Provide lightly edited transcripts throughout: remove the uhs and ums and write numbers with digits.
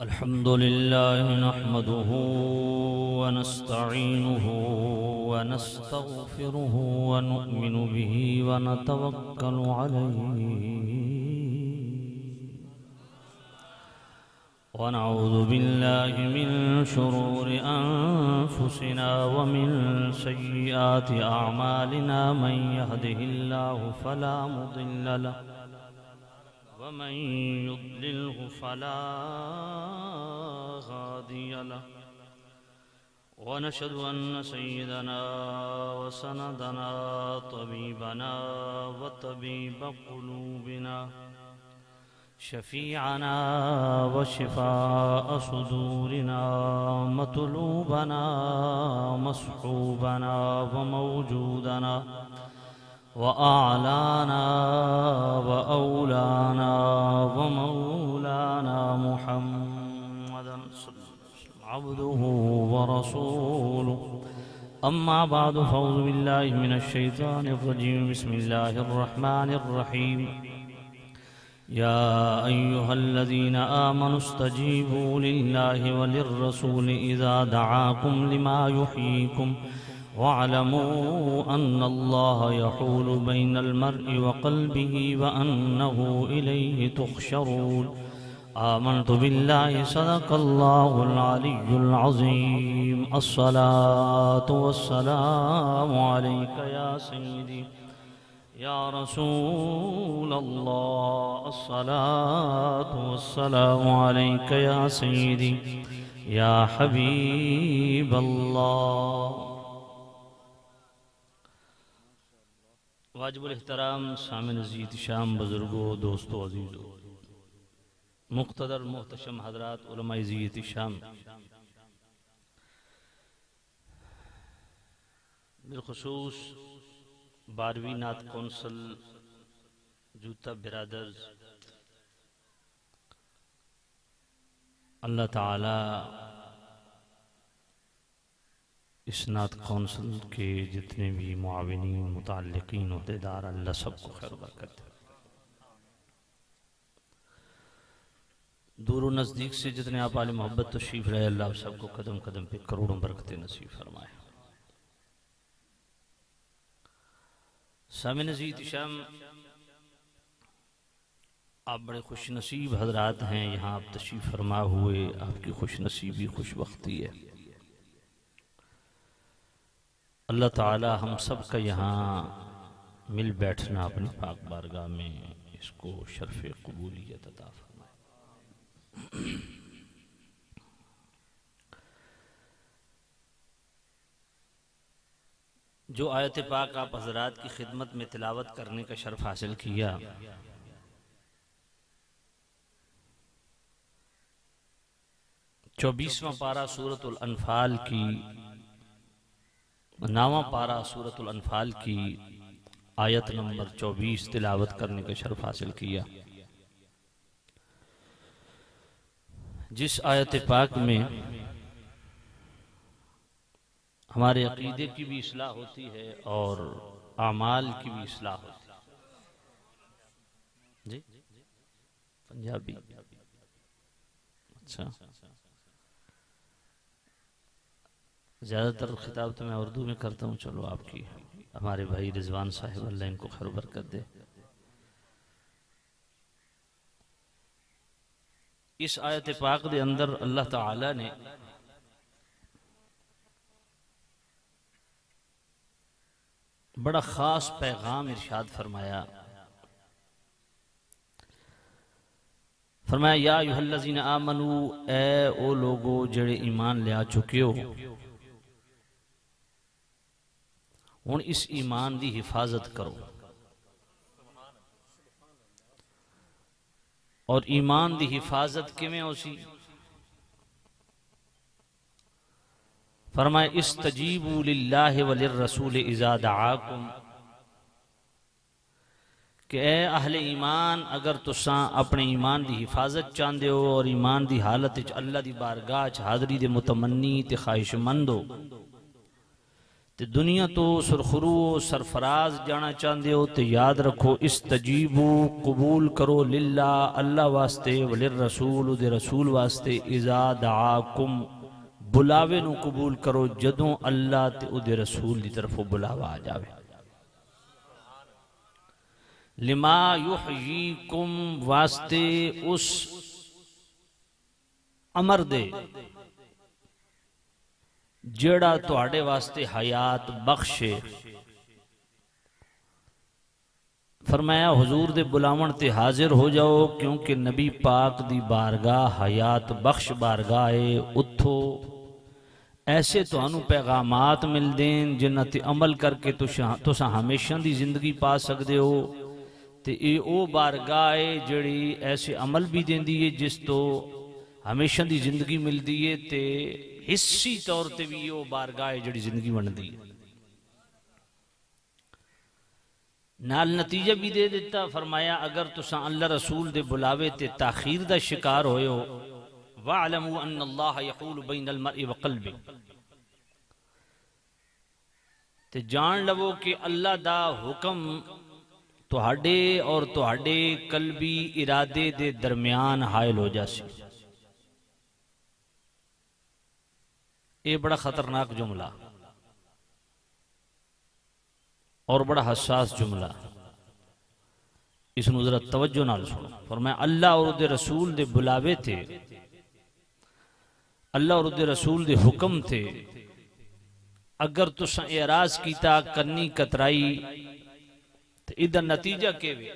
अल्हम्दुलिल्लाह नहमदुहु व नस्तईनुहु व नस्तगफिरुहु व नुमिनु बिही व नतवक्कलु अलैहि व नऊज़ु बिल्लाहि मिन शुरूरि अनफुसिना व मिन सय्यिआति अअमालिना मन यहदिहिल्लाहु फला मुदिल्ल लहु वमन युद्लिल्हु फला हादिय लहु वनशहदु अन्न सय्यदना व सनदना तबीबना व तबीब क़ुलूबिना शफ़ीअना व शिफ़ाअ सुदूरिना मतलूबना मस्हूबना व मौजूदना व आलाना व औलाना व मौलाना मुहम्मदन अब्दुहु व रसूलुहु अम्मा बअद फ़अऊज़ु बिल्लाहि मिनश शैतानिर रजीम बिस्मिल्लाहिर रहमानिर रहीम या अय्युहल्लज़ीना आमनु इस्तजीबू लिल्लाहि व लिर्रसूलि इज़ा दआकुम लिमा युहयीकुम वअलमू अन्नल्लाह यहूलु बैनल मर्इ व क़ल्बिही व अन्नहु इलैहि तुहशरून आमन्तु बिल्लाहि सदक़ल्लाहुल अलिय्युल अज़ीम अस्सलातु वस्सलामु अलैका या सय्यदी या रसूलल्लाह अस्सलातु वस्सलामु अलैका या सय्यदी या हबीबल्लाह। वाजिबुल एहतराम सामिन अज़ीज़ शाम बुजुर्गों दोस्तों अजीज़ों मुक़्तदर मोहतशम हज़रात उलमाए ज़ीयत शाम, बिलख़ुसूस 12वीं नात कौंसल जूता बिरादर्स, अल्लाह ताला इस नात कौंसल के जितने भी मुआविनीन मुताल्लिकीन ओहदेदार अल्लाह सबको खैर बरकत दे। दूर नज़दीक से जितने आप आले मोहब्बत तशरीफ़ रहे अल्लाह सबको कदम कदम पे करोड़ों बरकतें नसीब फरमाए। सामिन अज़ीज़ शाम, आप बड़े खुश नसीब हजरात हैं, यहाँ आप तशरीफ़ फरमा हुए, आपकी खुश नसीबी खुश वक्ती है। अल्लाह ताला हम सब का यहाँ मिल बैठना अपनी पाक बारगाह में इसको शर्फ़ क़बूलियत अता फरमाए। जो आयत पाक आप हज़रात की खिदमत में तिलावत करने का शर्फ हासिल किया, चौबीसवां पारा सूरतुल अनफाल की, 9वां पारा सूरतुल अनफाल की आयत नंबर 24 तिलावत करने का शर्फ हासिल किया, जिस आयत पाक में हमारे अकीदे की भी इस्लाह होती है और आमाल की भी इस्लाह होती है। जी पंजाबी, अच्छा, ज़्यादातर खिताब तो मैं उर्दू में करता हूँ। चलो आपकी हमारे भाई रिजवान साहिब अल्लाह इनको खैर बरकत दे। इस आयत पाक के अंदर अल्लाह ताला ने बड़ा ख़ास पैगाम इरशाद फरमाया। फरमाया या अय्युहल्लज़ीना आमनू, ए ओ लोगो जेड़े ईमान ले आ चुके हो, हुण इस ईमान की हिफाजत करो। और ईमान की हिफाजत किवें होसी? फरमाया इस्तजीबू लिल्लाहि व लिर्रसूल इज़ा दआकुम, कि ए अहले ईमान, अगर तुसां अपने ईमान की हिफाजत चाहते हो और ईमान की हालत अल्लाह की बारगाह हाज़री दे मुतमन्नी ते ख्वाहिशमंद हो, ते दुनिया तो सुरखरू सरफराज जाना चाहते हो तो याद रखो इस्तजीबू कबूल करो लिल्ला अल्लाह वास्ते वलिर रसूल उदे रसूल वास्ते इज़ा दआकुम बुलावे नू कबूल करो जदों अल्लाह ते उदे रसूल की तरफों बुलावा आ जावे। लिमा युहयीकुम वास्ते उस अमर दे जेड़ा तुहाडे वास्ते हयात बख्शे। फरमाया हुजूर दे बुलावन ते हाजिर हो जाओ क्योंकि नबी पाक दी बारगाह हयात बख्श बारगाह है। उठो ऐसे तुहानू पैगामात मिलदे जिन्हां ते अमल करके तुसां हमेशा दी जिंदगी पा सकदे हो। ते ये ओ बारगाह है जिहड़ी ऐसे अमल भी देंदी है जिस तो हमेशा दी जिंदगी मिलती है। ते हिस्सी तौर पर भी वो बारगाह है जिहड़ी जिंदगी बनती है। नाल नतीजा भी दे दिता। फरमाया अगर तुसां अल्लाह रसूल दे बुलावे ते ताखीर दा शिकार होए हो वअलमू अन्नल्लाह यहूलु बैनल मर्इ व क़ल्बि, ते जान लवो कि अल्लाह दा हुक्म तुहाडे और तुहाडे कल्बी इरादे दे दरमियान हायल हो जासी। ये बड़ा खतरनाक जुमला और बड़ा हसास जुमला, इसनू जरा तवज्जो नाल सुनो। फरमाया अल्लाह और उहदे रसूल दे बुलावे थे, अल्लाह और उहदे रसूल दे हुक्म थे। अगर तुसां एराज कीता कन्नी कतराई तो इधर नतीजा केवे।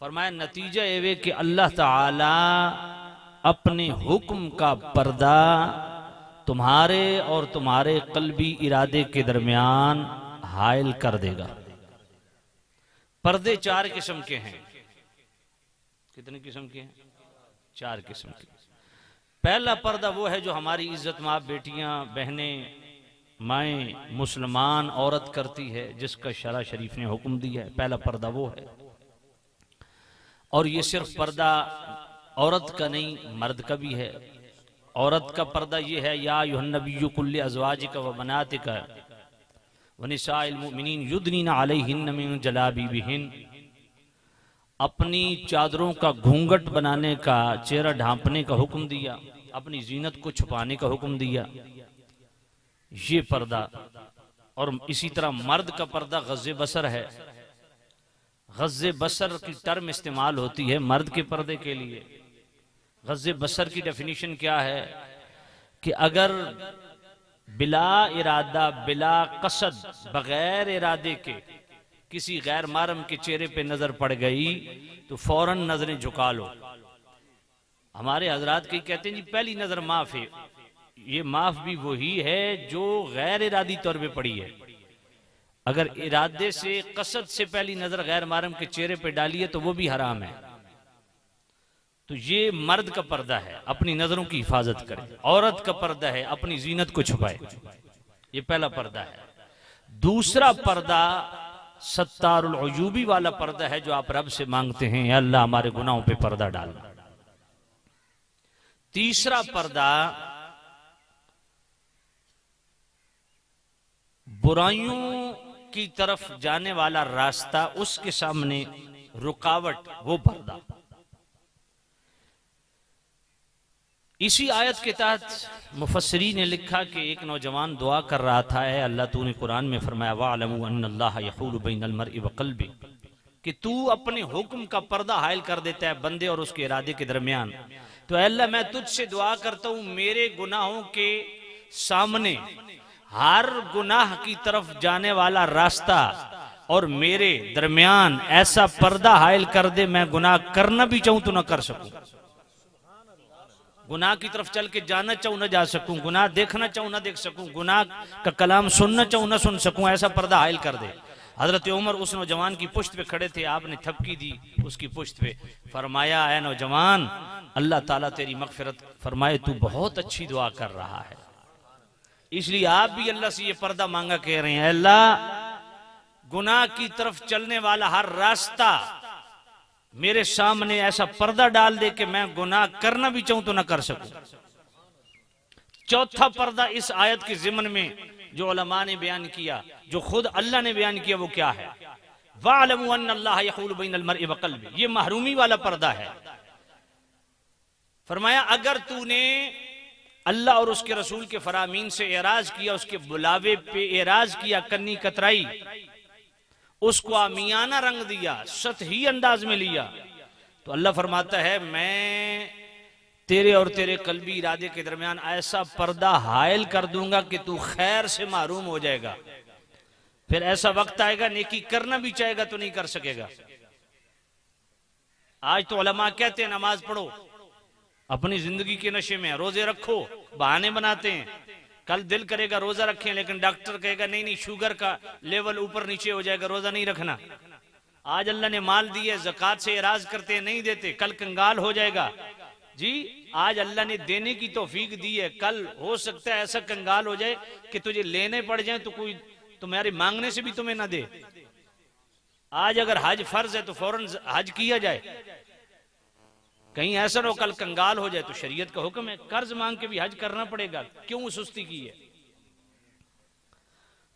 फरमाया नतीजा एवे कि अल्लाह ताला अपने हुक्म का पर्दा तुम्हारे और तुम्हारे कल्बी इरादे के दरमियान हायल कर देगा। पर्दे चार किस्म के हैं। कितने किस्म के हैं? चार किस्म के। पहला पर्दा वो है जो हमारी इज्जत माँ बेटियां बहनें माएँ मुसलमान औरत करती है, जिसका शरा शरीफ ने हुक्म दिया है। पहला पर्दा वो है। और ये सिर्फ पर्दा औरत का नहीं मर्द का भी है। औरत का पर्दा ये है या अय्युहन्नबिय्यु कुल्लि अज़वाजिका व बनातिका व निसाइल मुमिनीन युदनीना अलैहिन्ना मिन जलाबिबिहिन, अपनी चादरों का घूंघट बनाने का, चेहरा ढांपने का हुक्म दिया, अपनी जीनत को छुपाने का हुक्म दिया। ये पर्दा। और इसी तरह मर्द का पर्दा गज़्ज़े बसर है। गज़्ज़े बसर की टर्म इस्तेमाल होती है मर्द के पर्दे के लिए। गज़्ज़े बसर की डेफिनेशन क्या है कि अगर बिला इरादा बिला कसद बगैर इरादे के किसी गैर महरम के चेहरे पे नजर पड़ गई तो फौरन नजरें झुका लो। हमारे हजरात कई कहते हैं जी पहली नजर माफ है। ये माफ भी वही है जो गैर इरादी तौर पे पड़ी है। अगर इरादे से कसद से पहली नजर गैर महरम के चेहरे पे डाली है तो वो भी हराम है। तो ये मर्द का पर्दा है, अपनी नजरों की हिफाजत करे। औरत का पर्दा है अपनी जीनत को छुपाए। ये पहला पर्दा है। दूसरा पर्दा सत्तारुल उजूबी वाला पर्दा है जो आप रब से मांगते हैं अल्लाह हमारे गुनाहों पे पर्दा डाल। तीसरा पर्दा बुराइयों की तरफ जाने वाला रास्ता, उसके सामने रुकावट, वो पर्दा। इसी आयत के तहत मुफस्सिरी ने लिखा कि एक नौजवान दुआ कर रहा था, है अल्लाह तूने कुरान में फरमाया वअलमू अन्नल्लाह यहूलु बैनल मर्इ व क़ल्बि, कि तू अपने हुक्म का पर्दा हायल कर देता है बंदे और उसके इरादे के दरमियान। तो अल्लाह मैं तुझसे दुआ करता हूं मेरे गुनाहों के सामने हर गुनाह की तरफ जाने वाला रास्ता और मेरे दरमियान ऐसा पर्दा हायल कर दे, मैं गुनाह करना भी चाहूं तो ना कर सकूं, गुनाह की तरफ चल के जाना चाहूं ना जा सकूं, गुनाह देखना चाहूं ना देख सकूं, गुनाह का कलाम सुनना चाहूं ना सुन सकूं, ऐसा पर्दा हायल कर दे। हजरत उमर उस नौजवान की पुश्त पे खड़े थे, आपने थपकी दी उसकी पुश्त पे, फरमाया ऐ नौजवान अल्लाह ताला तेरी मगफिरत फरमाए, तू बहुत अच्छी दुआ कर रहा है। इसलिए आप भी अल्लाह से ये पर्दा मांगा कह रहे हैं, अल्लाह गुनाह की तरफ चलने वाला हर रास्ता मेरे सामने ऐसा पर्दा डाल दे कि मैं गुनाह करना भी चाहूं तो ना कर सकूं। चौथा पर्दा इस आयत के ज़िमन में जो उलमा ने बयान किया, जो खुद अल्लाह ने बयान किया, वो क्या है? वअलमू अन्नल्लाह यहूलु बैनल मर्इ व क़ल्बी, ये महरूमी वाला पर्दा है। फरमाया अगर तूने अल्लाह और उसके रसूल के फरामीन से एराज किया, उसके बुलावे पे एराज किया, कन्नी कतराई, उसको आमियाना रंग दिया, सतही अंदाज में लिया, तो अल्लाह फरमाता है मैं तेरे और तेरे कल्बी इरादे के दरमियान ऐसा पर्दा हायल कर दूंगा कि तू खैर से महरूम हो जाएगा। फिर ऐसा वक्त आएगा नेकी करना भी चाहेगा तो नहीं कर सकेगा। आज तो उलमा कहते हैं नमाज पढ़ो, अपनी जिंदगी के नशे में, रोजे रखो, बहाने बनाते हैं। कल दिल करेगा रोजा रखें, लेकिन डॉक्टर कहेगा नहीं नहीं शुगर का लेवल ऊपर नीचे हो जाएगा, रोजा नहीं रखना। आज अल्लाह ने माल दिए, ज़कात से एराज करते हैं, नहीं देते, कल कंगाल हो जाएगा। जी आज अल्लाह ने देने की तौफीक दी है, कल हो सकता है ऐसा कंगाल हो जाए कि तुझे लेने पड़ जाए तो कोई तुम्हारे मांगने से भी तुम्हें ना दे। आज अगर हज फर्ज है तो फौरन हज किया जाए, कहीं ऐसा ना हो कल कंगाल हो जाए। तो शरीयत का हुक्म है कर्ज मांग के भी हज करना पड़ेगा, क्यों सुस्ती की है?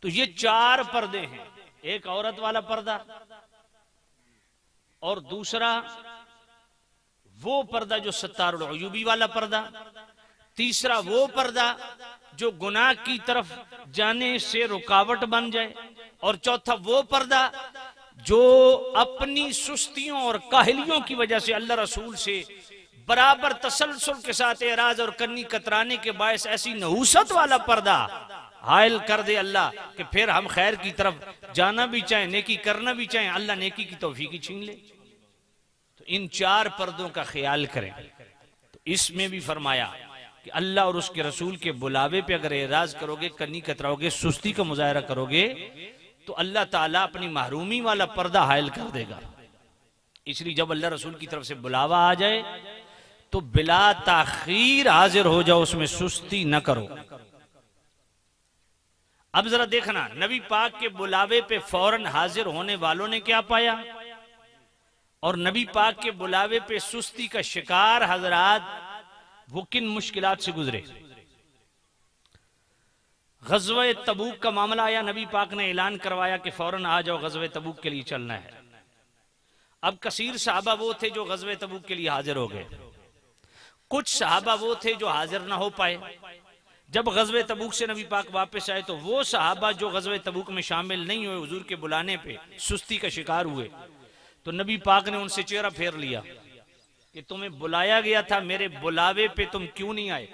तो ये 4 पर्दे हैं, एक औरत वाला पर्दा, और दूसरा वो पर्दा जो सत्तारुल अयूबी वाला पर्दा, तीसरा वो पर्दा जो गुनाह की तरफ जाने से रुकावट बन जाए, और चौथा वो पर्दा जो अपनी सुस्तियों और काहलियों की वजह से अल्लाह रसूल से बराबर तसलसल के साथ एराज और कन्नी कतराने के बायस ऐसी नहूसत वाला पर्दा हायल कर दे अल्लाह कि फिर हम खैर की तरफ जाना भी चाहें, नेकी करना भी चाहें, अल्लाह नेकी की तौफीक छीन ले। तो इन 4 पर्दों का ख्याल करें। तो इसमें भी फरमाया कि अल्लाह और उसके रसूल के बुलावे पे अगर एराज करोगे, कन्नी कतराओगे, सुस्ती का मुजाहरा करोगे, तो अल्लाह ताला अपनी महरूमी वाला पर्दा हायल कर देगा। इसलिए जब अल्लाह रसूल की तरफ से बुलावा आ जाए तो बिला ताखीर हाजिर हो जाओ, उसमें सुस्ती न करो। अब जरा देखना, नबी पाक के बुलावे पे फौरन हाजिर होने वालों ने क्या पाया, और नबी पाक के बुलावे पे सुस्ती का शिकार हजरात वो किन मुश्किलात से गुजरे। गज़वे तबूक का मामला आया, नबी पाक ने ऐलान करवाया कि फौरन आ जाओ, गज़वे तबूक के लिए चलना है। अब कसीर सहाबा वो थे जो गज़वे तबूक के लिए हाजिर हो गए, कुछ सहाबा वो थे जो हाजिर ना हो पाए। जब गज़वे तबूक से नबी पाक वापस आए तो वो सहाबा जो गज़वे तबूक में शामिल नहीं हुए, हुजूर के बुलाने पे सुस्ती का शिकार हुए, तो नबी पाक ने उनसे चेहरा फेर लिया कि तुम्हें बुलाया गया था, मेरे बुलावे पे तुम क्यों नहीं आए।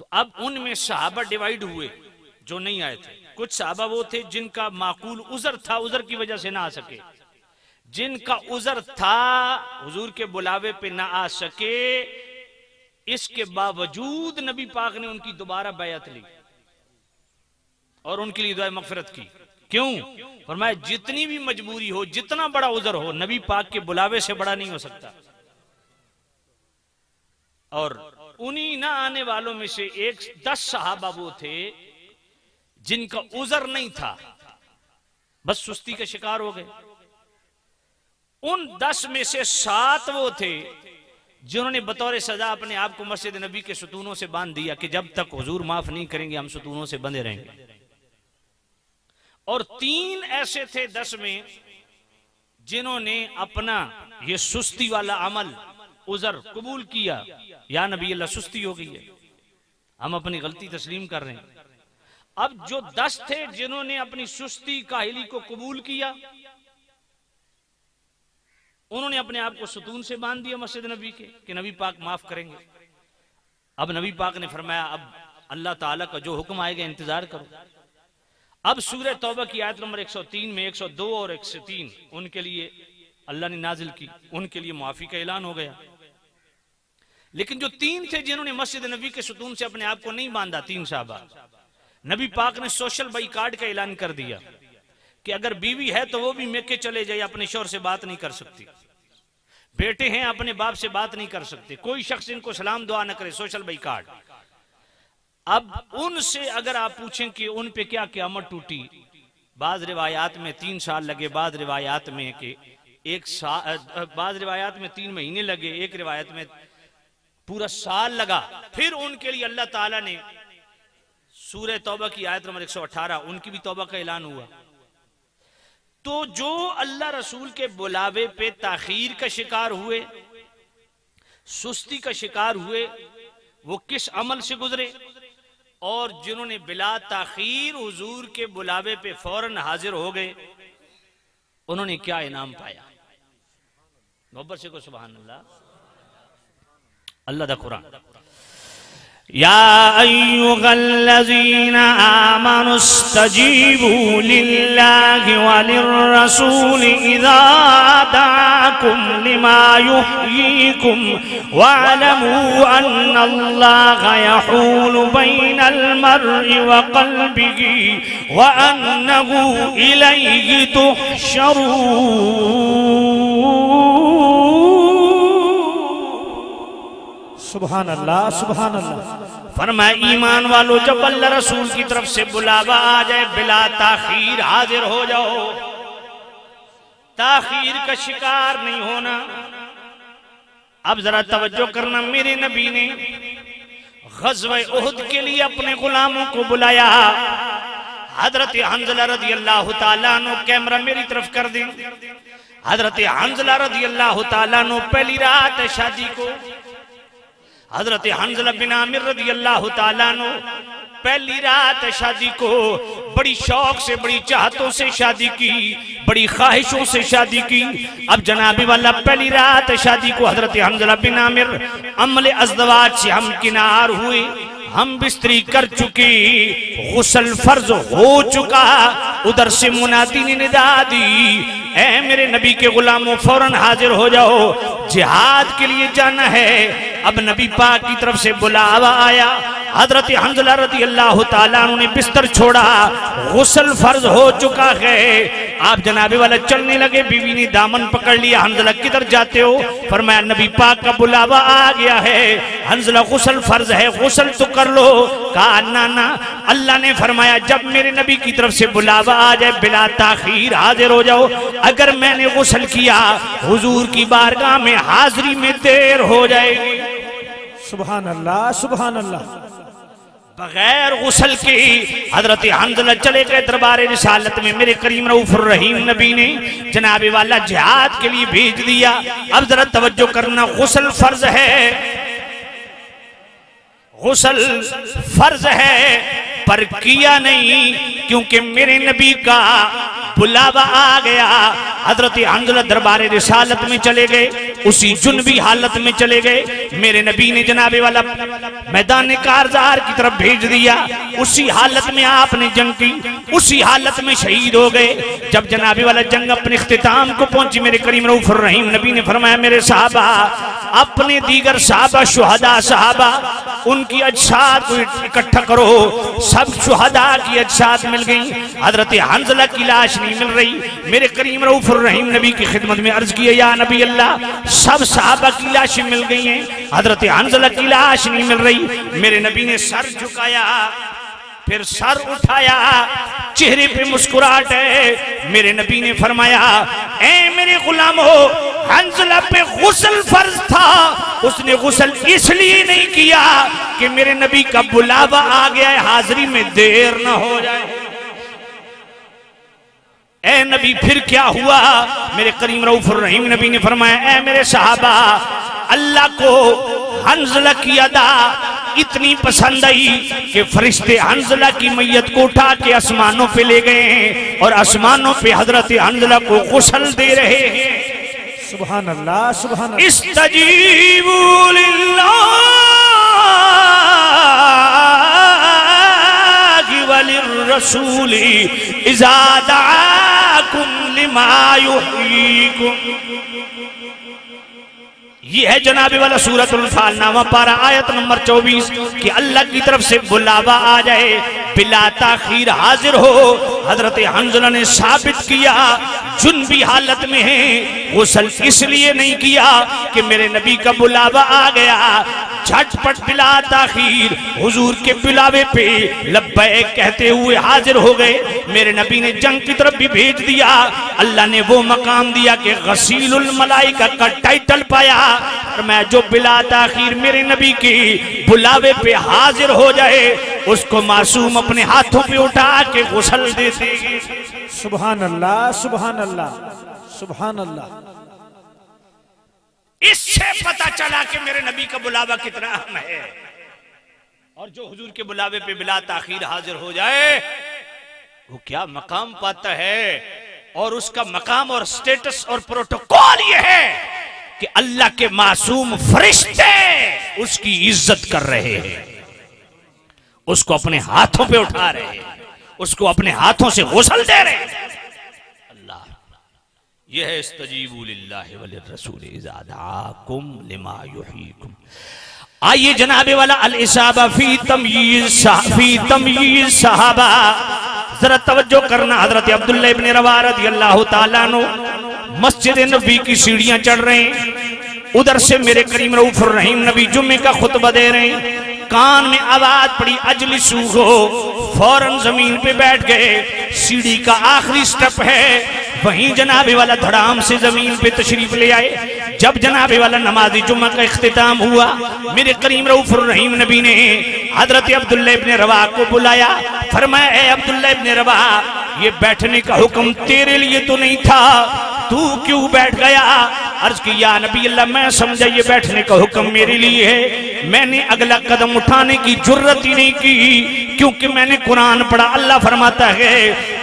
तो अब उनमें सहाबा डिवाइड हुए जो नहीं आए थे। कुछ सहाबा वो थे जिनका माकूल उज़र था, उज़र की वजह से ना आ सके। जिनका उज़र था हुजूर के बुलावे पे ना आ सके, इसके बावजूद नबी पाक ने उनकी दोबारा बैअत ली और उनके लिए दुआ मगफिरत की। क्यों? फरमाया जितनी भी मजबूरी हो, जितना बड़ा उज़र हो, नबी पाक के बुलावे से बड़ा नहीं हो सकता। और उन्हीं ना आने वालों में से 10 सहाबा वो थे जिनका उज़र नहीं था, बस सुस्ती के शिकार हो गए। उन 10 में से 7 वो थे जिन्होंने बतौर सजा अपने आप को मस्जिद नबी के सुतूनों से बांध दिया कि जब तक हुजूर माफ नहीं करेंगे हम सुतूनों से बंधे रहेंगे। और 3 ऐसे थे 10 में जिन्होंने अपना ये सुस्ती वाला अमल उज़र कबूल किया, या नबी अल्लाह सुस्ती हो गई है, हम अपनी गलती तस्लीम कर रहे हैं। अब जो 10 थे जिन्होंने अपनी सुस्ती काहिली को कबूल किया, उन्होंने अपने आप को सुतून से बांध दिया मस्जिद नबी के कि नबी पाक माफ करेंगे। अब नबी पाक ने फरमाया अब अल्लाह ताला का जो हुक्म आएगा इंतजार करो। अब सूरह तौबा की आयत नंबर 103 में 102 और 103 उनके लिए अल्लाह ने नाजिल की, उनके लिए मुआफी का ऐलान हो गया। लेकिन जो 3 थे जिन्होंने मस्जिद नबी के सुतून से अपने आप को नहीं बांधा, 3 साहबा, नबी पाक ने सोशल बाइकाट का ऐलान कर दिया कि अगर बीवी है तो वो भी मेके चले जाए, अपने शौहर से बात नहीं कर सकती। बेटे हैं अपने बाप से बात नहीं कर सकते, कोई शख्स इनको सलाम दुआ न करे, सोशल बाइकाट। अब उनसे अगर आप पूछें कि उन पे क्या क़यामत टूटी, बाज रिवायात में 3 साल लगे, बाद रिवायात में कि 1 साल, बाद रिवायात में 3 महीने लगे, एक रिवायत में पूरा साल लगा। फिर उनके लिए अल्लाह ताला ने सूरह तौबा की आयत नंबर 118, उनकी भी तौबा का ऐलान हुआ। तो जो अल्लाह रसूल के बुलावे पे ताखीर का शिकार हुए, सुस्ती का शिकार हुए, वो किस अमल से गुजरे, और जिन्होंने बिला ताखीर हुजूर के बुलावे पे फौरन हाजिर हो गए, उन्होंने क्या इनाम पाया। मोहब्बत से को सुभान अल्लाह। अल्लाह दा कुरान, या अय्युहल्लज़ीना आमनुस्तजीबू लिल्लाहि वलिर्रसूलि इज़ा दअाकुम लिमा युहयीकुम वअलमू अन्नल्लाहा यहूलु बैनल मर्इ व क़ल्बिही व अन्नहु इलैहि तुहशरून। सुभान अल्लाह, सुभान अल्लाह। फरमाया ईमान वालों, जब अल्लाह रसूल की तरफ से बुलावा आ जाए बिला ताखीर हाजिर हो जाओ, ताखीर का शिकार नहीं होना। अब जरा तवज्जो करना, मेरे नबी ने ग़ज़वा उहद के लिए अपने गुलामों को बुलाया। हजरत हंज़ला रज़ी अल्लाह ताला अन्हु, कैमरा मेरी तरफ कर दें। हजरत हंज़ला रज़ी अल्लाह ताला अन्हु पहली रात शादी को, हजरत हंज़ला बिन आमिर रज़ी अल्लाह ताला अन्हु पहली रात शादी को बड़ी शौक से, बड़ी चाहतों से शादी की, बड़ी ख्वाहिशों से शादी की। अब जनाबी वाला पहली रात शादी को हजरत हंज़ला बिन आमिर अमले अज़दवाज से हम किनार हुए, हम बिस्तरी कर चुकी, गुस्ल फर्ज हो चुका। उधर से मुनादी ने निदा दी, ऐ मेरे नबी के गुलामों फौरन हाजिर हो जाओ, जिहाद के लिए जाना है। अब नबी पाक की तरफ से बुलावा आया। हजरत हंज़ला रज़ी अल्लाह ताला अन्हु ने बिस्तर छोड़ा, गुस्ल फर्ज हो चुका है। आप जनाबे वाला चलने लगे, बीवी ने दामन पकड़ लिया। हंज़ला किधर जाते हो? फरमाया नबी पाक का बुलावा आ गया है। हंज़ला गुस्ल फर्ज है, गुस्ल तो कर लो। कहा ना, अल्लाह ने फरमाया जब मेरे नबी की तरफ से बुलावा आ जाए बिला ताखीर हाजिर हो जाओ। अगर मैंने गुस्ल किया, हुजूर की बारगाह में हाजिरी में देर हो जाएगी। सुभान अल्लाह, सुभान अल्लाह। बगैर गुस्ल के हजरत हंज़ला चले गए दरबार रिसालत में। मेरे करीम रऊफुर रहीम नबी ने जनाबे वाला जिहाद के लिए भेज दिया। अब जरा तवज्जो करना, गुस्ल फर्ज है, गुस्ल फर्ज है, पर किया नहीं, क्योंकि मेरे नबी का बुलावा आ गया। हजरत हंज़ला दरबार रिसालत में चले गए, उसी जुनबी हालत में चले गए। मेरे नबी ने जनाबे वाला मैदान कारज़ार की तरफ भेज दिया। उसी हालत में आपने जंग की, उसी हालत में शहीद हो गए। जब जनाबे वाला जंग अपने इख्तिताम को पहुंची, मेरे करीम रऊफुर रहीम नबी ने फरमाया मेरे साहबा, अपने दीगर साहबा शुहदा साहबा, उनकी अजसाद को इकट्ठा करो। सब शुहदा की अजसाद मिल गई, हजरत हंज़ला की लाश नहीं मिल रही। मेरे करीम रऊफुर रहीम नबी की खिदमत में अर्ज किया, या नबी अल्लाह, सब साहबा की लाशें मिल गई हैं, हजरत हंज़ला की लाश नहीं मिल रही। मेरे नबी ने सर झुकाया, फिर सर उठाया, चेहरे पे मुस्कुराहट है। मेरे नबी ने फरमाया, ऐ मेरे गुलामों, हंज़ला पे गुस्ल फर्ज था, उसने गुस्ल इसलिए नहीं किया कि मेरे नबी का बुलावा आ गया है, हाजिरी में देर ना हो जाए। ऐ नबी फिर क्या हुआ? मेरे करीम रऊफुर रहीम नबी ने फरमाया, ऐ मेरे सहाबा, अल्लाह को हंज़ला की अदा इतनी पसंद आई कि फरिश्ते हंज़ला की मैयत को उठा के आसमानों पे ले गए हैं और आसमानों पे हजरत हंज़ला को गुस्ल दे रहे हैं। सुभान अल्लाह, सुभान अल्लाह। इस्तजीबू लिल्लाहि वलिर्रसूली इज़ा दआकुम लिमा युहयीकुम। ये है जनाबे वाला सूरतुल फालनामा पारा आयत नंबर 24 कि अल्लाह की तरफ से बुलावा आ जाए, बिला ताखीर हाजिर हो। हजरत हंज़ला ने साबित किया, जुनबी हालत में है, गुस्ल इसलिए नहीं किया कि मेरे नबी का बुलावा आ गया। झटपट बिला ताखीर हुजूर के बुलावे पे लब्बैक कहते हुए हाजिर हो गए। मेरे नबी ने जंग की तरफ भी भेज दिया। अल्लाह ने वो मकाम दिया कि गसीलुल मलाइका का टाइटल पाया। और मैं जो बिला ताखीर मेरे नबी के बुलावे पे हाजिर हो जाए उसको मासूम अपने हाथों पे उठा के गुस्ल देते। सुभान अल्लाह सुभान अल्लाह सुभान अल्लाह। इससे पता चला कि मेरे नबी का बुलावा कितना अहम है। और जो हुजूर के बुलावे पे बिला ताखीर हाजिर हो जाए वो क्या मकाम पाता है। और उसका मकाम और स्टेटस और प्रोटोकॉल ये है कि अल्लाह के मासूम फरिश्ते उसकी इज्जत कर रहे हैं, उसको अपने हाथों पे उठा रहे हैं, उसको अपने हाथों से गुस्ल दे रहे हैं। अल्लाह यह है इस्तजीबू लिल्लाहि व लिर्रसूल इज़ा दआकुम लिमा युहीकुम। आइए जनाबे वाला अल इसाबा फी तमयीज सहाबा, जरा तवज्जो करना। हजरत अब्दुल्लाह इब्न रवाह रदियल्लाहु ताला अन्हु मस्जिद नबी की सीढ़ियां चढ़ रहे हैं। उधर से मेरे करीम रऊफुर रहीम नबी जुम्मे का खुतबा दे रहे हैं। कान में आवाज पड़ी अजलिसू हो, फौरन जमीन पे बैठ गए। सीढ़ी का आखिरी स्टेप है, वहीं जनाबे वाला धड़ाम से जमीन पे तशरीफ ले आए। जब जनाबे वाला नमाज़ी जुम्मा का इख्तिताम हुआ, मेरे करीम रऊफुर रहीम नबी ने हजरत अब्दुल्लाह इब्न रवाह को बुलाया। फरमाया, ए अब्दुल्लाह इब्न रवाह, ये बैठने का हुक्म तेरे लिए तो नहीं था, तू क्यों बैठ गया? अर्ज की, या नबी अल्लाह, मैं समझा ये बैठने का हुक्म मेरे लिए है। मैंने अगला कदम उठाने की जुर्रत ही नहीं की, क्योंकि मैंने कुरान पढ़ा। अल्लाह फरमाता है,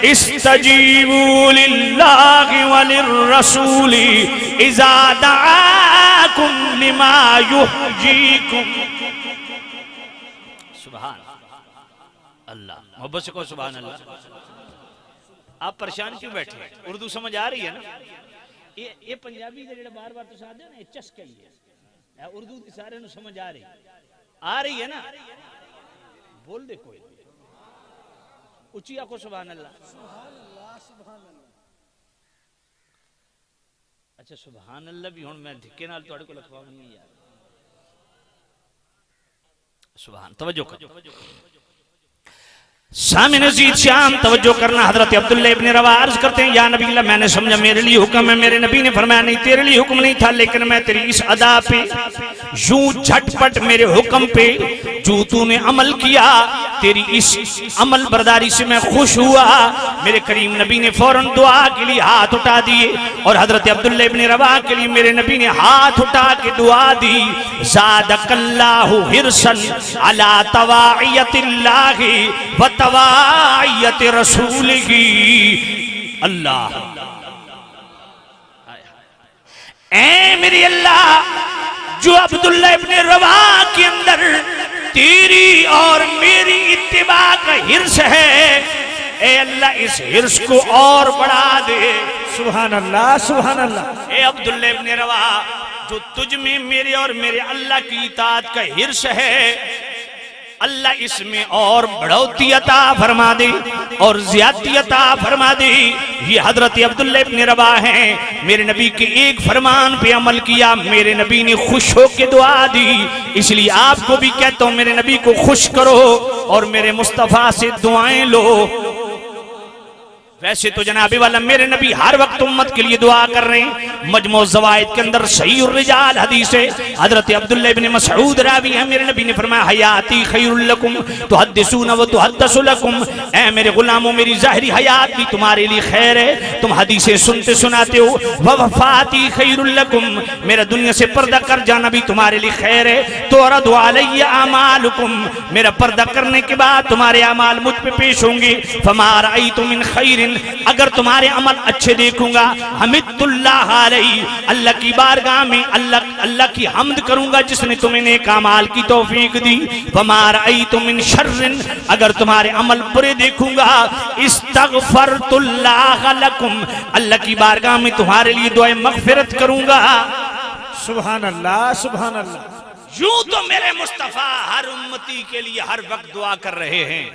इस्तजीबू लिल्लाहि व लिर्रसूली इज़ा दआकुम लिमा युहयीकुम। सुभान अल्लाह, मोहब्बत से कहो सुभान अल्लाह। आप परेशान क्यों बैठे? उर्दू समझ आ रही है ना? ये पंजाबी दे जेड़ा बार-बार तुस आदे हो ना, ये चस्के ही है। उर्दू की सारे नु समझ आ रही है ना? बोल दे कोई उची आखो सुभान अल्लाह। अच्छा सुभान अल्लाह भी हुण मैं धिक्के नाल तुहाडे को लिखवाऊंगी नहीं यार। सुभान, तवज्जो करो। सामने नज़ीर श्याम, तवज्जो करना। हजरत अब्दुल्लाह इब्न रवाह अर्ज करते हैं, या नबी अल्लाह, मैंने समझा मेरे लिए हुक्म है। मेरे नबी ने फरमाया, नहीं तेरे लिए हुक्म नहीं था, लेकिन मैं तेरी इस अदा पे, यूं झटपट मेरे हुक्म पे जो तूने अमल किया, तेरी इस अमल बरदारी से मैं खुश हुआ। मेरे करीम नबी ने फौरन दुआ के लिए हाथ उठा दिए और हजरत अब्दुल्लाह इब्न रवाह के लिए मेरे नबी ने हाथ उठा के दुआ दी। ज़ादकल्लाहु हिरसन अला तवाइयतिल्लाहि व तवाइयत रसूलिही। अल्लाह, ऐ मेरे अल्लाह, जो अब्दुल्लाह इब्न रवाह के अंदर तेरी और मेरी इत्तिबा का हिर्स है, ए अल्लाह इस हिर्स को और बढ़ा दे। सुभान अल्लाह सुभान अल्लाह। ए अब्दुल्लाह इब्न रवाह, जो तुझ में मेरे और मेरे अल्लाह की इताअत का हिर्स है, अल्लाह इसमें और बढ़ोतरी अता फरमा दे और ज्यादती अता फरमा दे। ये हजरत अब्दुल्लाह इब्न रवाह हैं, मेरे नबी के एक फरमान पे अमल किया, मेरे नबी ने खुश होकर दुआ दी। इसलिए आपको भी कहता हूं, मेरे नबी को खुश करो और मेरे मुस्तफा से दुआएं लो। वैसे तो जनाबे वाला मेरे नबी हर वक्त उम्मत के लिए दुआ कर रहे हैं। मजमू ज़वाइद के अंदर सहीह रिजाल हदीस है, हजरत अब्दुल्लाह इब्न मसऊद रावी है, मेरे नबी ने फरमाया, हयाती खैरुल लकुम तुहद्दिसून व तुहद्दसु लकुम। ऐ मेरे गुलामों, मेरी ज़ाहिरी हयात भी तुम्हारे लिए खैर है, तुम हदीसें सुनते सुनाते हो। व वफाती खैरुल लकुम, मेरा दुनिया से पर्दा कर जाना भी तुम्हारे लिए खैर है। तुरदु अलैया अमालुकुम, मेरा पर्दा करने के बाद तुम्हारे अमाल मुझ पे पेश होंगे। फमा रअयतु मिन खैरिन, अगर तुम्हारे अमल अच्छे देखूंगा, हमिदुल्लाह अलैहि, अल्लाह की बारगाह में अल्लाह की हम्द करूंगा जिसने तुम्हें नेक अमाल की तौफीक दी। वमा रअयतु मिन शर्रिन, अगर तुम्हारे अमल बुरे देखूंगा, इस्तगफरतुल्लाह लकुम, अल्लाह की बारगाह में तुम्हारे लिए दुआ मगफिरत करूंगा। सुभान अल्लाह सुभान अल्लाह। यूं तो मेरे मुस्तफा हर उम्मती के लिए हर वक्त दुआ कर रहे हैं,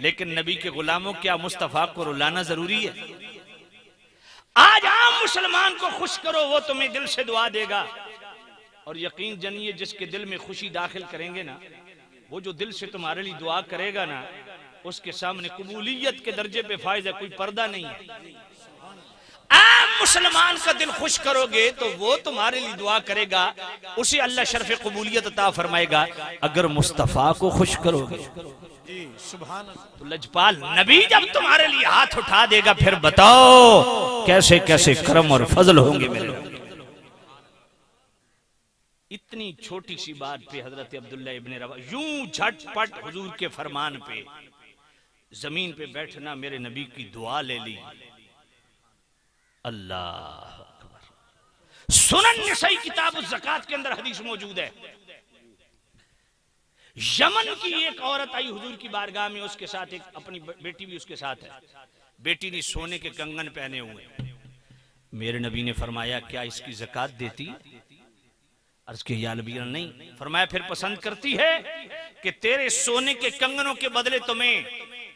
लेकिन नबी के गुलामों, क्या मुस्तफा को रुलाना जरूरी है? आज आम मुसलमान को खुश करो, वो तुम्हें दिल से दुआ देगा। और यकीन जनिए जिसके दिल में खुशी दाखिल करेंगे ना, वो जो दिल से तुम्हारे लिए दुआ करेगा ना, उसके सामने कबूलियत के दर्जे पे फायदा, कोई पर्दा नहीं है। आम मुसलमान का दिल खुश करोगे तो वो तुम्हारे लिए दुआ करेगा, उसे अल्लाह शर्फ कबूलियत अता फरमाएगा। अगर मुस्तफा को खुश करोगे तो लजपाल नबी जब तुम्हारे लिए हाथ उठा देगा, फिर बताओ कैसे कैसे करम और फजल होंगे मेरे। इतनी छोटी सी बात पे हजरत अब्दुल्ला इब्ने रवा यूं झटपट हुजूर के फरमान पे जमीन पे बैठना, मेरे नबी की दुआ ले ली। अल्लाह अकबर। सुनन नसाई किताब ज़कात के अंदर हदीस मौजूद है। यमन की एक औरत आई हुजूर की बारगाह में, उसके साथ एक अपनी बेटी भी उसके साथ है। बेटी ने सोने के कंगन पहने हुए। मेरे नबी ने फरमाया क्या इसकी ज़कात देती? अर्ज के या नबी नहीं। फरमाया फिर पसंद करती है कि तेरे सोने के कंगनों के बदले तुम्हें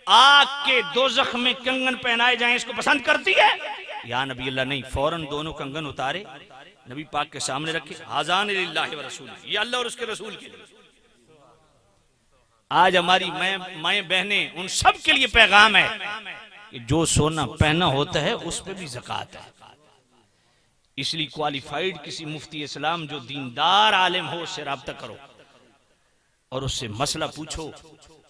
आग के दोज़ख में कंगन पहनाए जाएं, इसको पसंद करती है? या नबी अल्लाह नहीं। फौरन दोनों कंगन उतारे, नबी पाक के सामने रखे। हाज़ान लिल्लाहि व रसूल, ये अल्लाह और उसके रसूल के लिए। आज हमारी माएँ बहनें, उन सब के लिए पैगाम है कि जो सोना पहना होता है उस पर भी ज़कात है। इसलिए क्वालिफाइड किसी मुफ्ती इस्लाम जो दीनदार आलिम हो, उससे राब्ता करो और उससे मसला पूछो।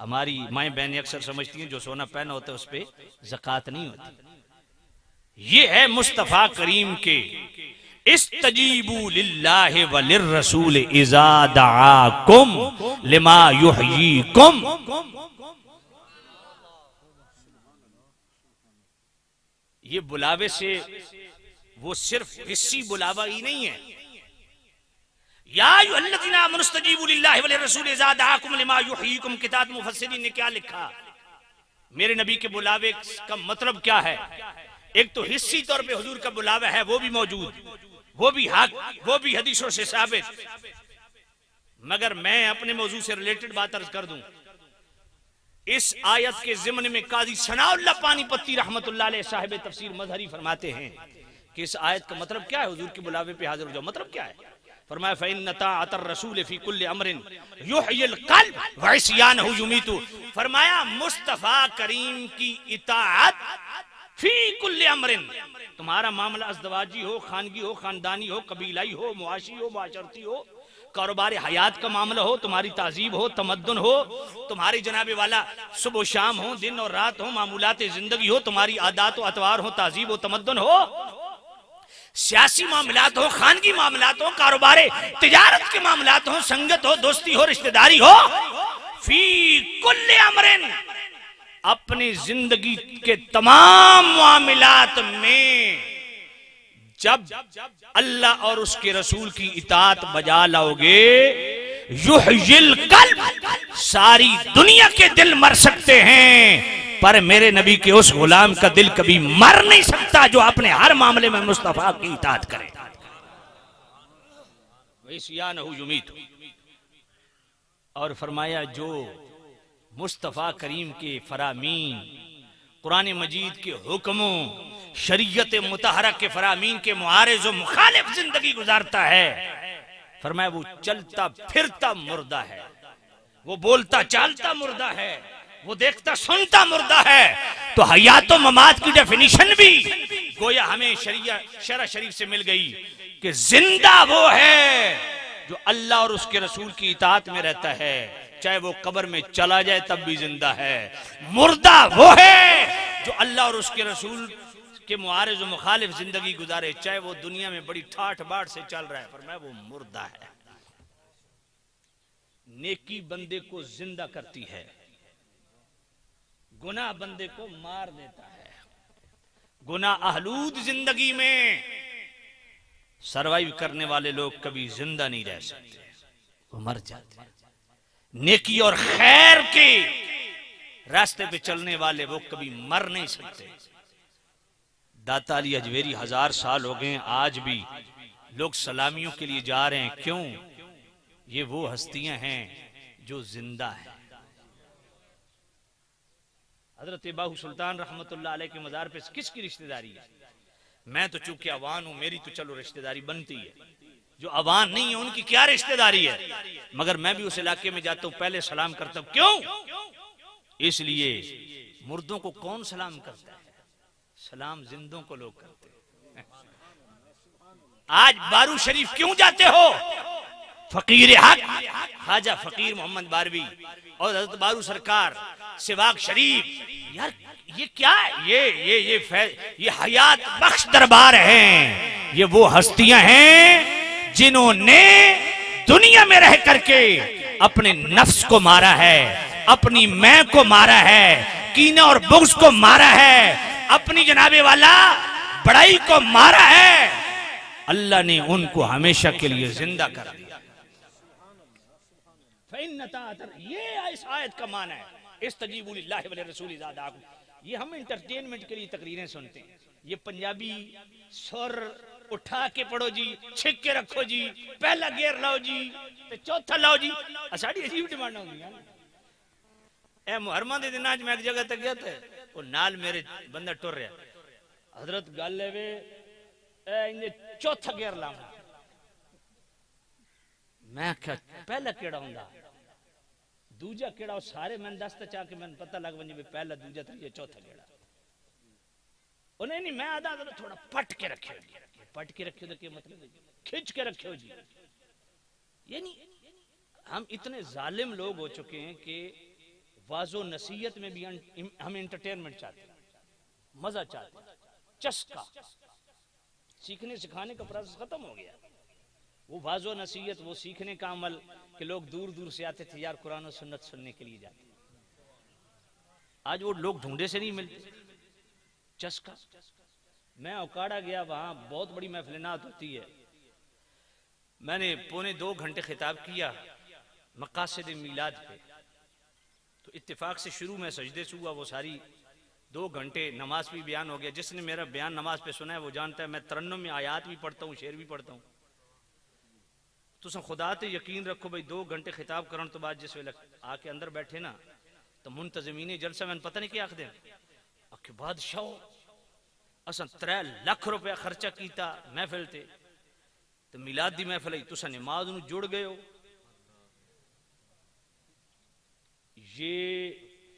हमारी माएँ बहनें अक्सर समझती हैं जो सोना पहना होता है उस पर ज़कात नहीं होती। ये है मुस्तफा करीम के इस्तजीबू लिल्लाहि व लिर्रसूल इज़ा दआकुम लिमा युहयीकुम। ये बुलावे से वो सिर्फ हिस्सी बुलावा ही नहीं है। या अय्युहल्लज़ीना आमनू इस्तजीबू लिल्लाहि व लिर्रसूल इज़ा दआकुम लिमा युहयीकुम। किताब मुफस्सिरीन ने क्या लिखा? मेरे नबी के बुलावे का मतलब क्या है? एक तो हिस्सी तौर पे हुजूर का बुलावा है, वो भी मौजूद, वो भी हक, वो भी हदीसों से साबित। मगर मैं अपने मौजू से रिलेटेड बात अर्ज कर दूं। इस आयत के ज़िम्न में काजी सनाउल्लाह पानीपत्ती रहमतुल्लाह अलैह साहिब तफसीर मजहरी फरमाते हैं कि इस आयत का मतलब क्या है? हुजूर के बुलावे पे हाजिर हो जाओ, मतलब क्या है? फरमाया फ़इन्न ताअतर रसूल फी कुल्लि अमरिन युहयिल क़ल्ब व इस्यानहु युमीतु। फरमाया मुस्तफा करीम की इताअत फी कुल्लि अमरिन, तुम्हारा मामला अज़दवाजी हो, खानगी हो, खानदानी हो, कबीलाई हो, मुआशी हो, मुआशरती हो, कारोबार हयात का मामला हो, तुम्हारी तहजीब हो, तमद्दुन हो, तुम्हारी जनाबे वाला सुबह शाम हो, दिन और रात हो, मामूलात जिंदगी हो, तुम्हारी आदात व अतवार हो, तहजीब हो, तमद्दुन हो, सियासी मामलात हो, खानगी मामलात हो, कारोबार तिजारत के मामलात हो, संगत हो, दोस्ती हो, रिश्तेदारी हो, फी कुल्लि अमरिन, अपनी जिंदगी के तमाम मामलात में जब अल्लाह और उसके रसूल की इताअत बजा लाओगे, युहयिल क़ल्ब, सारी दुनिया के दिल मर सकते हैं पर मेरे नबी के उस गुलाम का दिल कभी मर नहीं सकता जो अपने हर मामले में मुस्तफा की इताअत करे। और फरमाया जो मुस्तफा करीम के फरामीन, कुरान मजीद के हुक्मों, शरीयत मुतहरा के फरामीन के मुआरिज व मुखालिफ जिंदगी गुजारता है, फरमाया वो चलता फिरता मुर्दा है, वो बोलता चालता मुर्दा है, वो देखता सुनता मुर्दा है। तो हयात व ममात की डेफिनेशन भी गोया हमें शरअ शरीफ से मिल गई कि जिंदा वो है जो अल्लाह और उसके रसूल की इताअत में रहता है, चाहे वो कब्र में चला जाए तब भी जिंदा है। मुर्दा वो है जो अल्लाह और उसके रसूल के मुआरिज व मुखालिफ जिंदगी गुजारे, चाहे वो दुनिया में बड़ी ठाठ बाट से चल रहा है, फरमाया वो मुर्दा है। नेकी बंदे को जिंदा करती है, गुनाह बंदे को मार देता है। गुनाह आलूद जिंदगी में सरवाइव करने वाले लोग कभी जिंदा नहीं रह सकते, वो मर जाते हैं। नेकी और खैर के रास्ते पे चलने वाले वो कभी मर नहीं सकते। दाता अली अजमेरी 1000 साल हो गए, आज भी लोग सलामियों के लिए जा रहे हैं। क्यों? ये वो हस्तियां हैं जो जिंदा हैं। हजरत बाहू सुल्तान रहमतुल्लाह अलैह के मजार पे किसकी रिश्तेदारी है? मैं तो चूंकि अवान हूं, मेरी तो चलो रिश्तेदारी बनती है, जो अवान नहीं है उनकी क्या रिश्तेदारी है, मगर मैं भी उस इलाके में जाता हूं पहले सलाम करता हूं। क्यों? इसलिए मुर्दों को कौन सलाम करता है, सलाम जिंदों को लोग करते हैं। आज बारू शरीफ क्यों जाते हो? फकीर हक ख्वाजा फकीर मोहम्मद बारवी और हजरत बारू सरकार सिवाक शरीफ, यार ये क्या है? ये हयात बख्श दरबार हैं। ये वो हस्तियां हैं जिन्होंने दुनिया में रह करके अपने नफ्स को मारा है, अपनी मैं को मारा है, कीना और बुग़्ज़ को मारा है, अपनी जनाबे वाला बड़ाई को मारा है। अल्लाह ने उनको हमेशा के लिए जिंदा कर दिया। ये इस आयत का माना है, इस्तजीबू लिल्लाहि व लिर्रसूल इज़ा दाअकुम। ये हम एंटरटेनमेंट के लिए तकरीरें सुनते हैं, ये पंजाबी सुर उठा के पढ़ो जी, छिक के रखो जी, पहला गेर लाओ जी, ते चौथा लाओ जी, साड़ी अजीब डिमांड होंगी है। ए मुहर्रमा दे दिनां मैं एक जगह तक गया था, वो नाल मेरे बंदा टुर रहा, हजरत गल है वे इन्हें चौथा गेर लाऊंगा। मैं क्या पहला केड़ा होंदा, दूजा केड़ा, सारे मैंने दसता चाह के मैंने पता लग वजे पहला दूजा तीजा चौथा केड़ा। नहीं मैं आधा थोड़ा पट के रखे, पट के रखे तो क्या मतलब, खिंच के रखे हो जी। यानी हम इतने जालिम लोग हो चुके हैं कि वाजो नसीहत में भी हम एंटरटेनमेंट चाहते हैं, मजा चाहते हैं, चस्का, सीखने सिखाने का प्रोसेस खत्म हो गया। वो वाजो नसीहत, वो सीखने का अमल कि लोग दूर दूर से आते थे यार कुरान और सुन्नत सुनने के लिए जाते, आज वो लोग ढूंढे से नहीं मिलते। चस्का, मैं औकाड़ा गया, वहां बहुत बड़ी महफिलनात होती है, मैंने 2.25 घंटे खिताब किया मकासद मिलाद पे, तो इत्तेफाक से शुरू में सजदे से हुआ, वो सारी 2 घंटे नमाज भी बयान हो गया। जिसने मेरा बयान नमाज पे सुना है वो जानता है मैं तरन्नुम में आयात भी पढ़ता हूँ, शेर भी पढ़ता हूँ। तुम खुदा ते यकीन रखो भाई 2 घंटे खिताब करने तो बाद जिस वे आके अंदर बैठे ना तो मुंतजमीन जलसा मैंने पता नहीं क्या आखदे आखे बादशाह असा 3 लाख रुपया खर्चा किया महफिल ते, तो मिलाद दी महफिल आई, तुसा नमाज नूं जुड़ गए हो। ये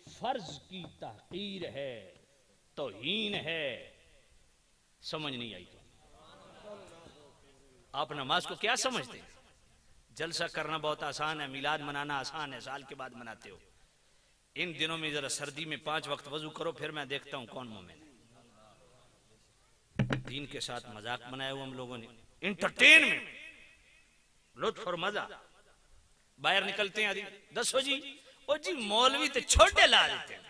फर्ज की तहकीर है, तौहीन है, समझ नहीं आई। आप नमाज को क्या समझते हैं? जलसा करना बहुत आसान है, मिलाद मनाना आसान है, साल के बाद मनाते हो। इन दिनों में जरा सर्दी में 5 वक्त वजू करो, फिर मैं देखता हूं कौन मोमिन है। दीन के साथ मजाक बनाया हुआ हम लोगों ने, एंटरटेनमेंट, लुत्फ और मजा। बाहर निकलते हैं, दसो जी ओ जी मौलवी तो छोटे ला देते हैं,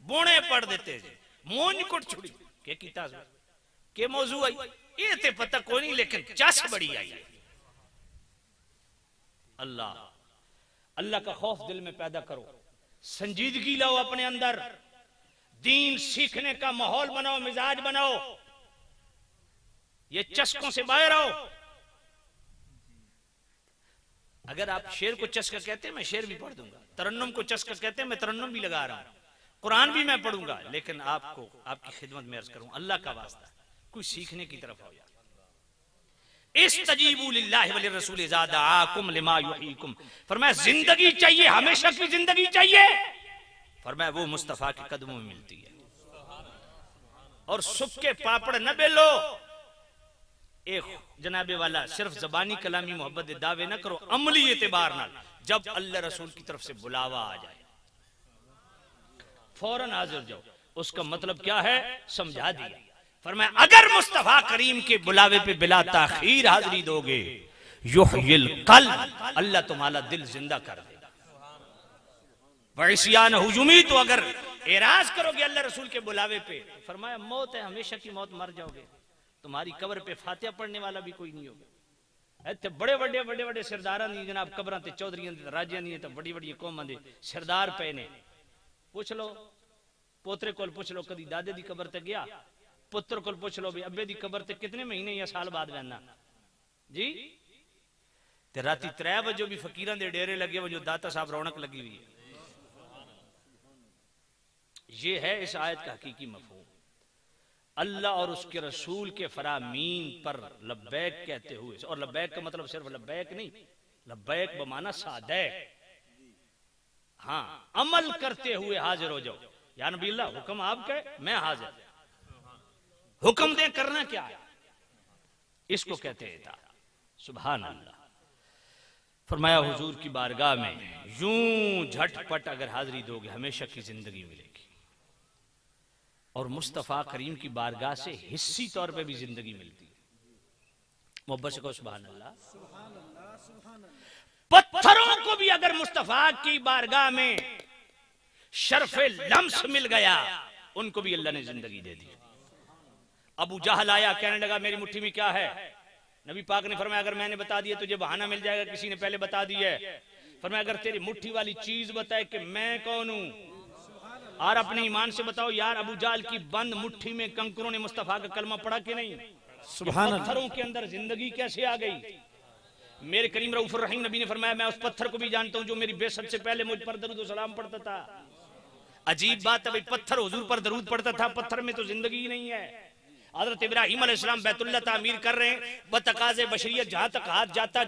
बोने पढ़ देते जी, मोन कुट छुड़ी के कीता के मौजू आई ये ते पता कोई नहीं, लेकिन चस बड़ी आई है। अल्लाह अल्लाह का खौफ दिल में पैदा करो, संजीदगी लाओ अपने अंदर, दीन सीखने का माहौल बनाओ, मिजाज बनाओ, ये चस्कों से बाहर आओ। अगर आप शेर को चस्का कहते हैं मैं शेर भी पढ़ दूंगा, तरन्नुम को चस्का कहते हैं मैं तरन्नुम भी लगा रहा हूं, कुरान भी मैं पढ़ूंगा, लेकिन आपको आपकी खिदमत में अर्ज करूं अल्लाह का वास्ता कुछ सीखने की तरफ आओ यार। इस्तजीबू लिल्लाहि व लिर्रसूल इज़ा दआकुम लिमा युहीकुम, फरमाया जिंदगी चाहिए, हमेशा की जिंदगी चाहिए, फरमाया वो मुस्तफा के कदमों में मिलती है। और सुक्के पापड़ न बेलो, एक जनाबे वाला सिर्फ जबानी कलामी मोहब्बत दावे न करो, अमली एतबार ना, जब अल्लाह रसूल की तरफ से बुलावा आ जाए फौरन हाजिर जाओ। उसका मतलब क्या है समझा दिया। फरमाया अगर मुस्तफा करीम के बुलावे पे बिला ताखीर हाजिरी दोगे युहयिल कल्ब, अल्लाह तुम्हारा दिल जिंदा कर देगा। वइसियान हुजुमी, तो अगर एराज करोगे अल्लाह रसूल के बुलावे पे, फरमाया मौत है, हमेशा की मौत, मर जाओगे, तुम्हारी कब्र पे फातिहा पढ़ने वाला भी कोई नहीं होगा। इतने बड़े बड़े बड़े बड़े सरदार नहीं जनाब, कब्रां ते चौधरियां ते राजियां नहीं, तो बड़ी बड़ी कौमां दे सरदार पे ने। पूछ लो पोतरे को, पूछ लो कदी दादे दी कब्र ते गया, पुत्र को पूछ लो भी अब्बे दी कब्र ते कितने महीने या साल बाद बहना जी। ते राती 3 बजे भी फकीरां दे डेरे लगे वो जो दाता साहब रौनक लगी हुई है। ये है इस आयत का हकीकी मफहूम। अल्लाह और उसके रसूल के फरामीन पर लब्बैक कहते हुए, और लब्बैक का मतलब सिर्फ लब्बैक नहीं, लब्बैक बमाना सादैक, हाँ, अमल करते हुए हाजिर हो जाओ। या नबी अल्लाह, हुक्म आपका है, मैं हाजिर, हुक्म दे, करना क्या है, इसको कहते हैं इताअत। सुभान अल्लाह। फरमाया हुजूर की बारगाह में यूं झटपट अगर हाजिरी दोगे हमेशा की जिंदगी मिलेगी, और मुस्तफा करीम की बारगाह से हिस्सी तौर पे भी जिंदगी मिलती है। मोहब्बत से कहो सुभान अल्लाह। पत्थरों को भी अगर मुस्तफा की बारगाह में शर्फे लम्स मिल गया, उनको भी अल्लाह ने जिंदगी दे दी। अबू जहल आया, कहने लगा मेरी मुट्ठी में क्या है। नबी पाक ने फरमाया अगर मैंने बता दिया तुझे बहाना मिल जाएगा, किसी ने पहले बता दिया है। फरमाया अगर तेरी मुट्ठी वाली चीज बताए कि मैं कौन हूं, और अपने ईमान से बताओ यार, अबू जाल की बंद मुट्ठी में कंकरों ने मुस्तफा का कलमा पढ़ा कि नहीं? सुभान अल्लाह। पत्थरों के अंदर जिंदगी कैसे आ गई? मेरे करीम रऊफुर रहीम नबी ने फरमाया मैं उस पत्थर को भी जानता हूं जो मेरी बेसत से पहले मुझ पर दरूद सलाम पढ़ता था। अजीब बात है भाई, पत्थर हुजूर पर दरूद पढ़ता था, पत्थर में तो जिंदगी ही नहीं है। हजरत इब्राहिम अलैहिस्सलाम बैतुल्लाह तामीर कर रहे हैं, बतकाज़े बशरियत जहां तक हाथ जाता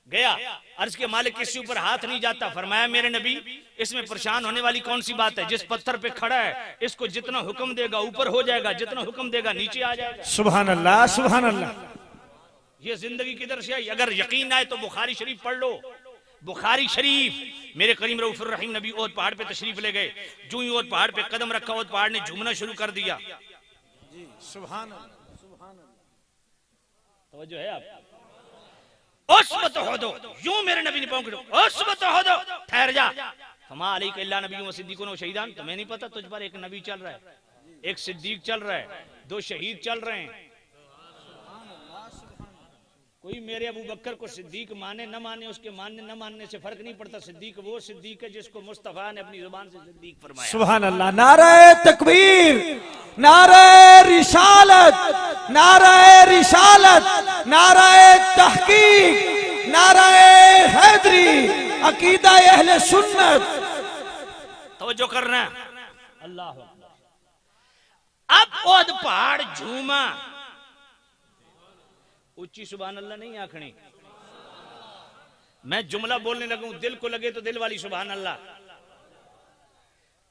गया, अर्ज के मालिक किसी ऊपर हाथ नहीं जाता। फरमाया मेरे नबी इसमें परेशान होने वाली कौन सी बात है, जिस पत्थर पे खड़ा है इसको जितना हुक्म देगा ऊपर हो जाएगा, जितना हुक्म देगा नीचे आ जाएगा। सुभान अल्लाह, सुभान अल्लाह। ये जिंदगी किधर से आई? अगर यकीन आए तो बुखारी शरीफ पढ़ लो। बुखारी शरीफ, मेरे करीम रऊफुर रहीम नबी ओद पहाड़ पे तशरीफ ले गए, जो ही ओद पहाड़ पे कदम रखा ओद पहाड़ ने झूमना शुरू कर दिया। सुभान अल्लाह, सुभान अल्लाह। तवज्जो है आप? उस्वत हो दो, यूं मेरे नबी ने पहुंच, उस्वत हो दो, ठहर जा। फमा अलैका इल्ला नबिय्युन व सिद्दीकुन व शहीदान, तुम्हें नहीं पता तुझ पर एक नबी चल रहा है, एक सिद्दीक चल रहा है, दो शहीद चल रहे हैं। कोई मेरे अबू बकर को सिद्दीक माने न माने, उसके मानने न मानने से फर्क नहीं पड़ता। सिद्दीक वो सिद्दीक है जिसको मुस्तफा ने अपनी जुबान से सिद्दीक फरमाया। सुभान अल्लाह। नारे तकबीर, नारे रिसालत, नारे रिसालत, नारे तहकीक, नारे हैदरी, अकीदा अहले सुन्नत। तवज्जो करना। अल्लाह अब ओद पहाड़ झूमा, ऊंची सुभान अल्लाह नहीं आखनी। मैं जुमला बोलने लगूं दिल को लगे तो दिल वाली सुभान अल्लाह।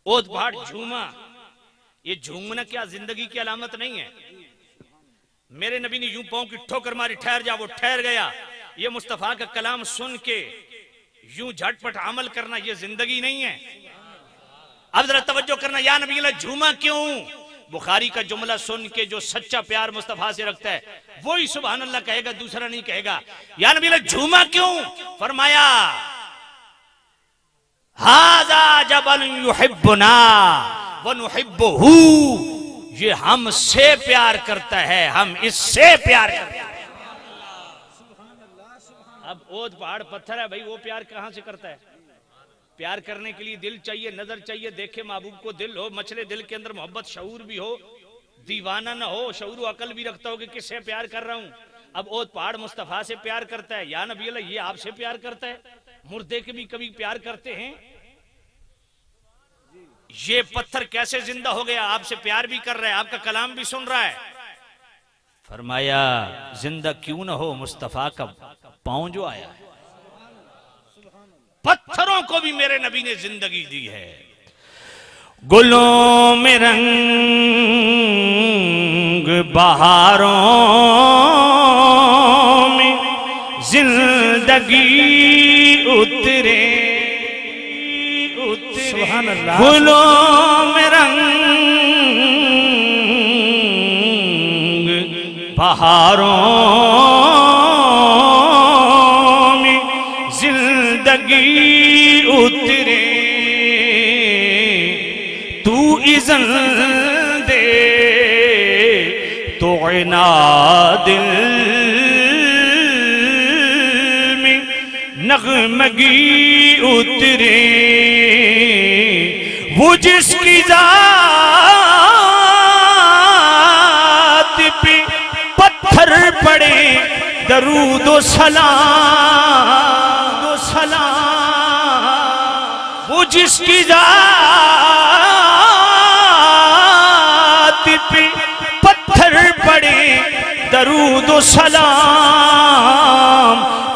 ओद पहाड़ झूमा, ये झूमना क्या जिंदगी की अलामत नहीं है? मेरे नबी ने यूं पांव की ठोकर मारी, ठहर जा, वो ठहर गया। ये मुस्तफा का कलाम सुन के यूं झटपट अमल करना ये जिंदगी नहीं है। अब जरा तवज्जो करना, या नबी अल्लाह झूमा क्यों? बुखारी का जुमला सुन के जो सच्चा प्यार मुस्तफा से रखता है वही सुभान अल्लाह कहेगा, दूसरा नहीं कहेगा। या नबी अल्लाह झूमा क्यों? फरमाया हाजा जबल युहिब्बुना व नुहिब्बुहु, ये हमसे प्यार करता है, हम इससे प्यार करते हैं। अब ओद पहाड़ पत्थर है भाई, वो प्यार कहां से करता है? प्यार करने के लिए दिल चाहिए, नजर चाहिए, देखे महबूब को दिल हो, मचले दिल के अंदर मोहब्बत, शऊर भी हो, दीवाना ना हो, शऊर अकल भी रखता हो कि किससे प्यार कर रहा हूं। अब ओद पहाड़ मुस्तफा से प्यार करता है। या नबी अल्लाह ये आपसे प्यार करता है? मुर्दे के भी कभी प्यार करते हैं? ये पत्थर कैसे जिंदा हो गया? आपसे प्यार भी कर रहा है, आपका कलाम भी सुन रहा है। फरमाया जिंदा क्यों ना हो, मुस्तफा का पांव जो आया है, पत्थरों को भी मेरे नबी ने जिंदगी दी है। गुलों में रंग बहारों में जिंदगी उतरे, सुभान अल्लाह। गुलों में रंग बहारों में जिंदगी उतरे, तू इज़्न दे तो इना दिल में नगमगी उतरे, वो जिसकी जात पे पत्थर पड़े दरूद व सलाम, वो जिसकी जात पे पढ़े दरूद व सलाम,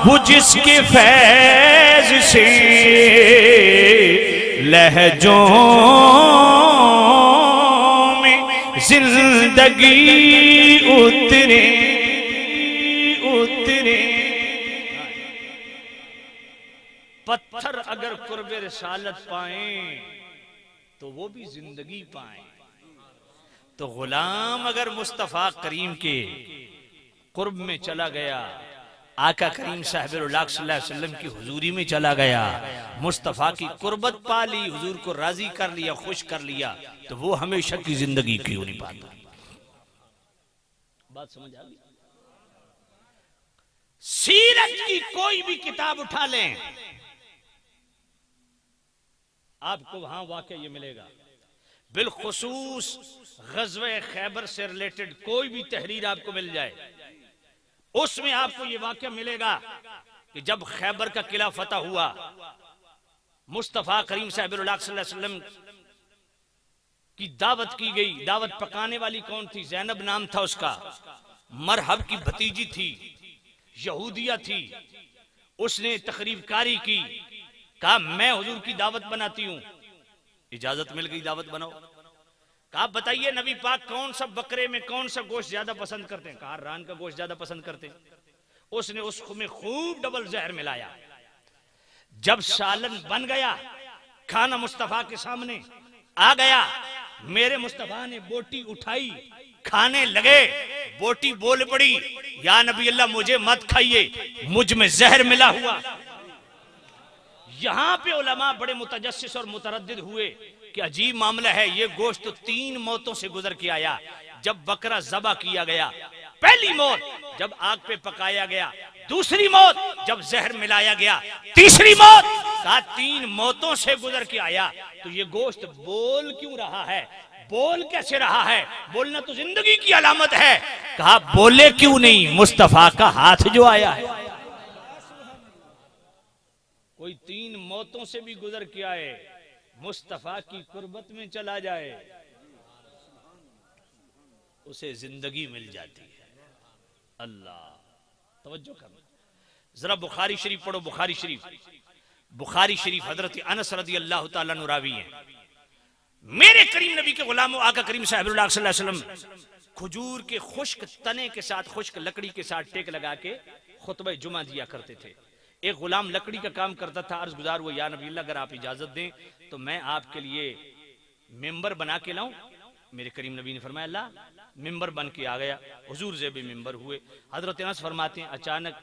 वो जिसके फैज से लहजों में जिंदगी उतरे उतरे। पत्थर अगर कुर्बे रिसालत पाएं तो वो भी जिंदगी पाएं। तो गुलाम अगर मुस्तफ़ा करीम के कुर्ब में चला गया, आका करीम साहिब-उल-लाक़ सल्लल्लाहु अलैहि वसल्लम की हुजूरी में चला गया, मुस्तफ़ा की कुर्बत पा ली, हुजूर को राजी कर लिया, खुश कर लिया, तो वो हमेशा की जिंदगी क्यों नहीं पाता। बात समझ आ गई? सीरत की कोई भी किताब उठा लें, आपको वहां वाकया ये मिलेगा। बिलखुसूस ग़ज़वे खैबर से रिलेटेड कोई भी तहरीर आपको मिल जाए, उसमें आपको ये वाकया मिलेगा कि जब खैबर का किला फतह हुआ, मुस्तफ़ा करीम साहिब-उल-लाक़ सल्लल्लाहु अलैहि वसल्लम की दावत की गई। दावत पकाने वाली कौन थी? ज़ैनब नाम था उसका, मरहब की भतीजी थी, यहूदिया थी। उसने तकरीबकारी की, कहा मैं हुजूर की दावत बनाती हूं। इजाजत मिल गई, दावत बनाओ। कहा बताइए नबी पाक कौन सा बकरे में कौन सा गोश्त ज्यादा पसंद करते हैं? कहा रान का गोश्त ज्यादा पसंद करते हैं। उसने उसमें खूब डबल जहर मिलाया। जब सालन बन गया, खाना मुस्तफा के सामने आ गया, मेरे मुस्तफा ने बोटी उठाई, खाने लगे, बोटी बोल पड़ी, या नबी अल्लाह मुझे मत खाइए, मुझ में जहर मिला हुआ। यहां पे उलमा बड़े मुतजस्सिस और मुतरद्दिद हुए कि अजीब मामला है, ये गोश्त तो 3 मौतों से गुजर के आया। जब बकरा ज़बा किया गया, पहली मौत जब आग पे पकाया गया, दूसरी मौत जब जहर मिलाया गया, तीसरी मौत कहा 3 मौतों से गुजर के आया। तो ये गोश्त बोल क्यों रहा है? बोल कैसे रहा है? बोलना तो जिंदगी की अलामत है। कहा बोले क्यों नहीं? मुस्तफा का हाथ जो आया है। कोई 3 मौतों से भी गुजर के आए, मुस्तफा की कुर्बत में चला जाए, उसे जिंदगी मिल जाती है। अल्लाह, तवज्जो करना जरा। बुखारी शरीफ पढ़ो, बुखारी शरीफ। बुखारी शरीफ हजरत अनस रज़ी अल्लाह तआला अन्हु रावी हैं, मेरे करीम नबी के गुलामों आका करीम साहिब-उल-लाक़ सल्लल्लाहु अलैहि वसल्लम खजूर के खुश्क तने के साथ, खुश्क लकड़ी के साथ टेक लगा के खुतबा जुमा दिया करते थे। एक गुलाम लकड़ी का काम करता था, अर्ज गुजार हुआ, या नबी अल्लाह अगर आप इजाजत दें तो मैं आपके लिए मिंबर बना के लाऊं। मेरे करीम नबी ने फरमाया अल्लाह। मिंबर बन के आ गया, हुजूर ज़ेब मिंबर हुए। हजरत अनस फरमाते हैं अचानक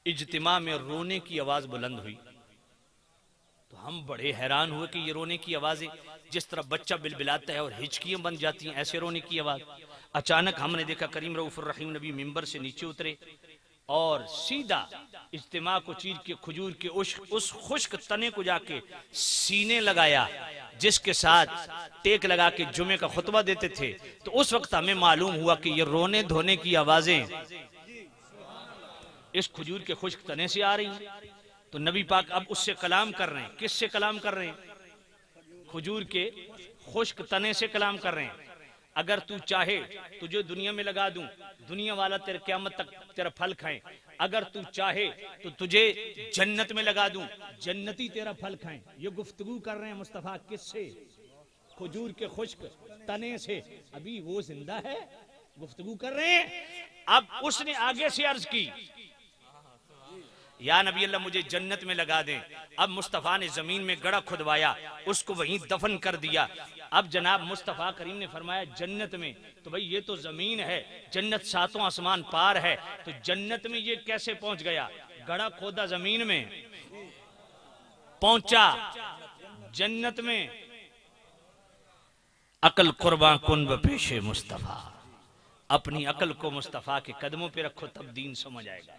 इज्तिमा में रोने की आवाज बुलंद हुई। तो हम बड़े हैरान हुए कि ये रोने की आवाजें, जिस तरह बच्चा बिलबिलाता है और हिचकियां बन जाती हैं, ऐसे रोने की आवाज। अचानक हमने देखा करीम रऊफुर रहीम नबी मिंबर से नीचे उतरे और सीधा इज्तिमा को चीर के खजूर के उस खुश्क तने को जाके सीने लगाया, जिसके साथ टेक लगा के जुमे का खुतबा देते थे। तो उस वक्त हमें मालूम हुआ कि ये रोने धोने की आवाजें इस खजूर के खुश्क तने से आ रही हैं। तो नबी पाक अब उससे कलाम कर रहे हैं। किससे कलाम कर रहे हैं? खजूर के खुश्क तने से कलाम कर रहे हैं। अगर तू चाहे तुझे दुनिया में लगा दूं, दुनिया वाला तेरे क़यामत तक तेरा फल खाएं। अगर तू चाहे तो तुझे जन्नत में लगा दूं, जन्नती तेरा फल खाएं। ये गुफ्तगू कर रहे हैं मुस्तफा किससे? खजूर के खुश्क तने से। अभी वो जिंदा है, गुफ्तगू कर रहे हैं। अब उसने आगे से अर्ज की, या नबी अल्लाह मुझे जन्नत में लगा दें। अब मुस्तफ़ा ने जमीन में गड़ा खुदवाया, उसको वहीं दफन कर दिया। अब जनाब मुस्तफ़ा करीम ने फरमाया जन्नत में, तो भाई ये तो जमीन है, जन्नत 7वां आसमान पार है, तो जन्नत में ये कैसे पहुंच गया? गड़ा खोदा जमीन में, पहुंचा जन्नत में। अकल कुर्बान कुन ब पेशे मुस्तफ़ा। अपनी अकल को मुस्तफ़ा के कदमों पे रखो, तब दीन समझ आएगा।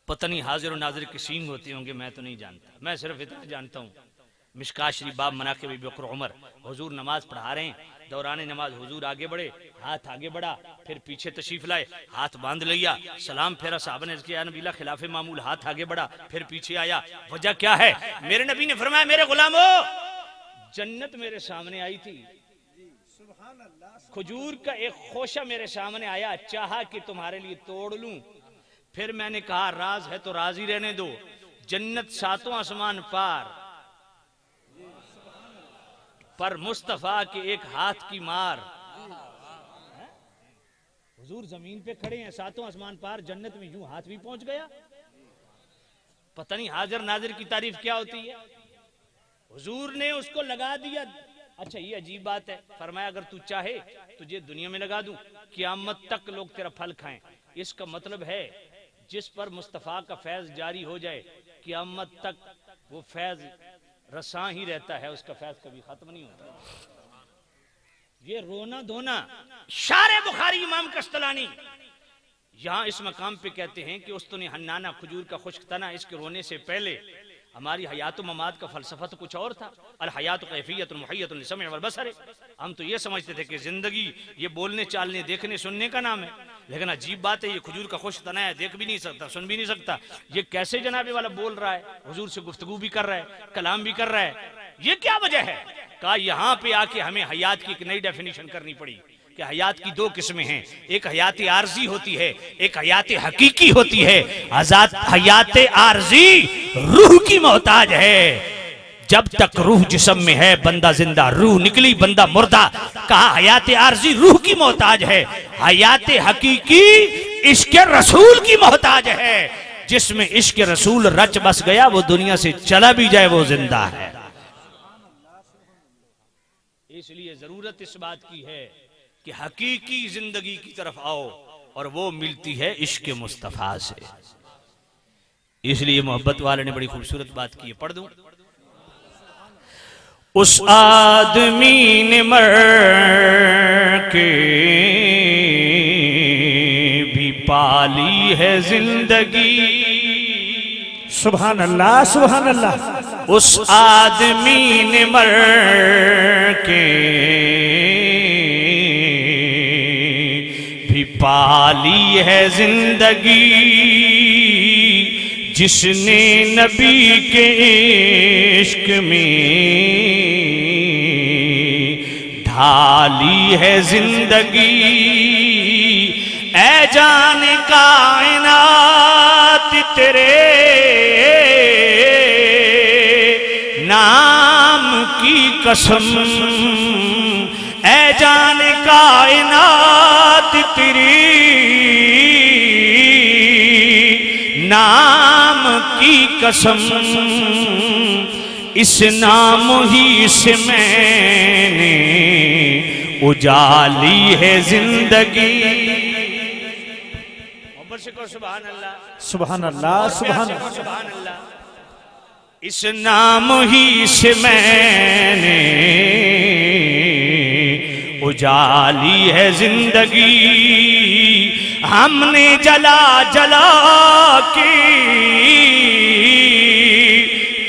पता नहीं हाजिर और नाजिर की सींग होती होंगे, मैं तो नहीं जानता। मैं सिर्फ इतना जानता हूँ, मिशकात शरीफ बाब मनाक़िब अबी बकर उमर, हुजूर नमाज पढ़ा रहे हैं, दौरान नमाज हुजूर आगे बढ़े, हाथ आगे बढ़ा, फिर पीछे तशरीफ लाए, हाथ बांध लिया, सलाम फेरा, साहब ने किया नबी खिलाफे मामूल, हाथ आगे बढ़ा, फिर पीछे आया। वजह क्या है? मेरे नबी ने फरमाया मेरे गुलामो, जन्नत मेरे सामने आई थी, खजूर का एक खोशा मेरे सामने आया, चाहा कि तुम्हारे लिए तोड़ लूं, फिर मैंने कहा राज है तो राजी रहने दो, जन्नत सातों आसमान पार, पर मुस्तफा के एक हाथ की मार। हुजूर जमीन पे खड़े हैं, सातों आसमान पार, जन्नत में यूं हाथ भी पहुंच गया। पता नहीं हाजिर नाजिर की तारीफ क्या होती है। हुजूर ने उसको लगा दिया। अच्छा ये अजीब बात है, फरमाया अगर तू चाहे तुझे दुनिया में लगा दूं, क़यामत तक लोग तेरा फल खाएं। इसका मतलब है जिस पर मुस्तफ़ा का फैज जारी हो जाए क़यामत तक वो फैज रसां ही रहता है, उसका फैज कभी खत्म नहीं होता। ये रोना धोना शारे बुखारी इमाम कस्तलानी यहां इस मकाम पे कहते हैं कि उस्तुने हन्नाना खजूर का खुश्क तना, इसके रोने से पहले हमारी हयात ममात का फलसफा तो कुछ और था। अल हयात कैफियत मुहय्यतुन लिसम्इ वल बसर, हम तो ये समझते थे कि जिंदगी ये बोलने चालने देखने सुनने का नाम है, लेकिन अजीब बात है ये खजूर का खुश्क तना है, देख भी नहीं सकता सुन भी नहीं सकता। ये कैसे जनाबे वाला बोल रहा है, हुजूर से गुफ्तगू भी कर रहा है, कलाम भी कर रहा है, ये क्या वजह है? कहा यहाँ पे आके हमें हयात की एक नई डेफिनेशन करनी पड़ी कि हयात की दो किस्में हैं, एक हयात आर्जी होती है, एक हयात हकीकी होती है। हयात आर्जी रूह की मोहताज है, जब तक रूह जिस्म में है बंदा जिंदा, रूह निकली बंदा मुर्दा। कहा हयात आर्जी रूह की मोहताज है, हयात हकीकी इश्क रसूल की मोहताज है। जिसमें इश्क रसूल रच बस गया वो दुनिया से चला भी जाए वो जिंदा है। इसलिए जरूरत इस बात की है कि हकीकी जिंदगी की तरफ आओ, और वो मिलती है इश्क मुस्तफा से। इसलिए मोहब्बत वाले ने बड़ी खूबसूरत बात की है, पढ़ दूं। उस आदमी ने मर के भी पाली है जिंदगी, सुभान अल्लाह सुभान अल्लाह। उस आदमी ने मर के भी पाली है जिंदगी, जिसने नबी के इश्क में ढाली है जिंदगी। ऐ जाने कायनात तेरे नाम की कसम, ऐ जाने कायनात तेरी नाम की कसम, इस नाम ही से मैंने उजाली है जिंदगी। सुभान अल्लाह सुभान अल्लाह सुभान सुभान अल्लाह। इस नाम ही से मैंने उजाली है जिंदगी। हमने जला जला के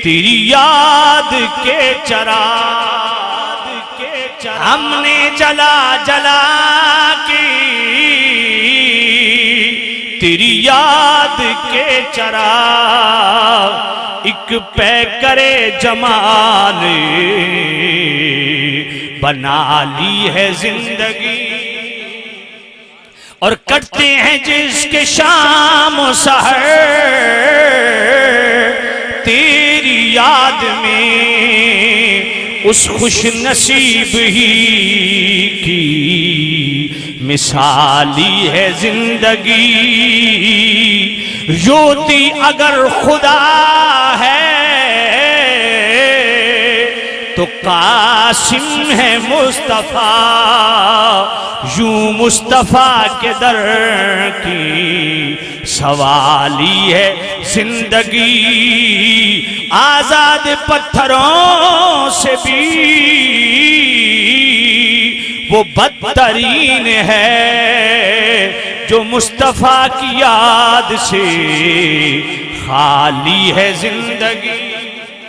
तेरी याद के चराग के हमने जला जला के तेरी याद के चराग एक पै करे जमाल बना ली है जिंदगी। और कटते हैं जिसके शाम सहर तेरी याद में, उस खुश नसीब ही की मिसाली है जिंदगी। योती अगर खुदा है तो कासिम है मुस्तफा, यूं मुस्तफा के दर की सवाली है जिंदगी। आजाद पत्थरों से भी वो बदतरीन है, जो मुस्तफा की याद से खाली है जिंदगी।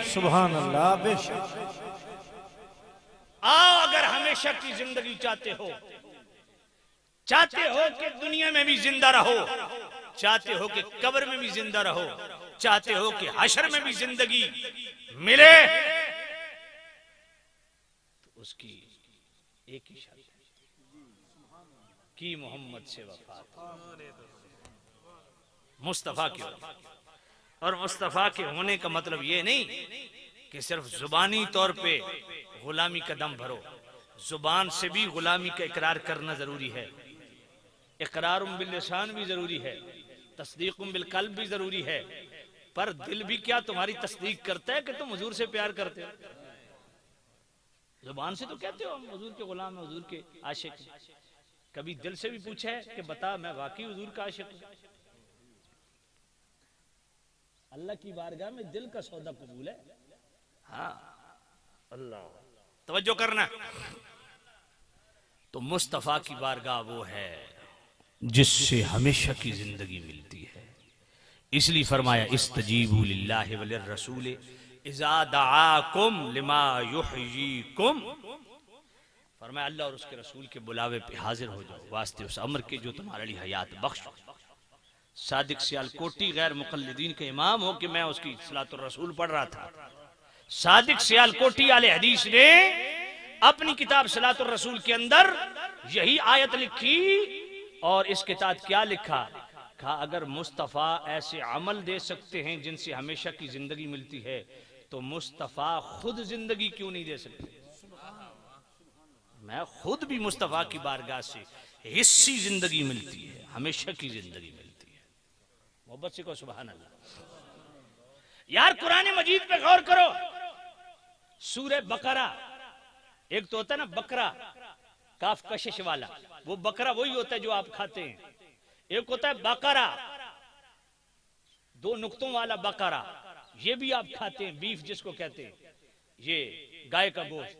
सुभान अल्लाह। बेशक आओ, अगर हमेशा की जिंदगी चाहते हो, चाहते हो कि दुनिया में भी जिंदा रहो, चाहते हो कि कब्र में भी जिंदा रहो, चाहते हो कि हशर में भी जिंदगी मिले, तो उसकी एक ही शर्त है, की मोहम्मद से वफात, मुस्तफ़ा की वफात। और मुस्तफ़ा के होने का मतलब ये नहीं कि सिर्फ जुबानी तौर पे गुलामी का दम भरो, जुबान से भी गुलामी का इकरार करना जरूरी है। इकरारुम बिल लिसान भी जरूरी है, तस्दीकुम बिल कल्ब भी जरूरी है। पर दिल भी क्या तुम्हारी तस्दीक करता है कि तुम हुजूर से प्यार करते हो? जुबान से तो कहते हो हम हुजूर के गुलाम हैं, हुजूर के आशिक हैं। कभी दिल से भी पूछा है कि बता मैं वाकई हुजूर का आशिक हूं? अल्लाह की बारगाह में दिल का सौदा कबूल है। हाँ, अल्लाह तवज्जो करना। तो मुस्तफ़ा की बारगाह वो है जिससे हमेशा की जिंदगी मिलती है। इसलिए फरमाया इस्तजीबू लिल्लाहि वलिर रसूल इज़ा दआकुम लिमा युहयीकुम। फरमाया अल्लाह और उसके रसूल के बुलावे पे हाजिर हो जाओ, वास्ते उस अमर के जो तुम्हारे लिए हयात बख्श। सादिक सियालकोटी गैर मुक़ल्लिदीन के इमाम हो कि मैं उसकी सलातुर रसूल पढ़ रहा था। सादिक सियालकोटी आले हदीस ने अपनी किताब सलातुर रसूल के अंदर यही आयत लिखी और इसके साथ क्या लिखा? कहा अगर मुस्तफ़ा ऐसे अमल दे सकते हैं जिनसे हमेशा की जिंदगी मिलती है तो मुस्तफ़ा खुद जिंदगी क्यों नहीं दे सकते? मैं खुद भी मुस्तफ़ा की बारगाह से हिस्सी जिंदगी मिलती है, हमेशा की जिंदगी मिलती है। मोहब्बत से को सुभान अल्लाह। यार कुरान मजीद पे गौर करो। सूरह बकरा, एक तो होता है ना बकरा काफ कशिश वाला, वो बकरा वही होता है जो आप खाते हैं। एक होता है बकरा दो नुक्तों वाला बकरा, ये भी आप खाते हैं, बीफ जिसको कहते हैं, ये गाय का गोश्त।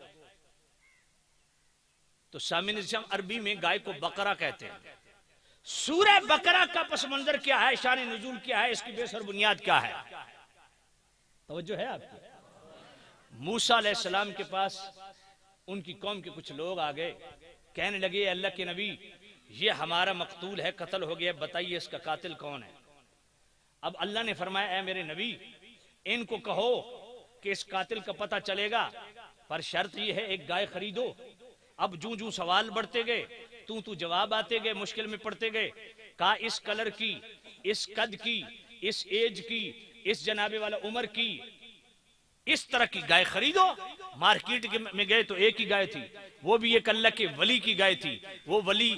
तो सामिन अरबी में गाय को बकरा कहते हैं। सूरह बकरा का पस मंजर क्या है, शान नुज़ूल क्या है, इसकी बेसर बुनियाद क्या है? तवज्जो है आपकी? मूसा अलैहिस्सलाम के पास उनकी कौम के कुछ लोग आ गए, कहने लगे अल्लाह के नबी ये हमारा मकतूल है, कत्ल हो गया, बताइए इसका कातिल कौन है? अब अल्लाह ने फरमाया ऐ मेरे नबी इनको कहो कि इस कातिल का पता चलेगा, पर शर्त ये है एक गाय खरीदो। अब जूं जूं सवाल बढ़ते गए, तू जवाब आते गए, मुश्किल में पड़ते गए। कहा इस कलर की, इस कद की, इस एज की, इस जनाबे वाला उम्र की, इस तरह की गाय खरीदो। मार्केट में गए तो एक ही गाय थी, वो भी एक अल्लाह के वली की गाय थी। वो वली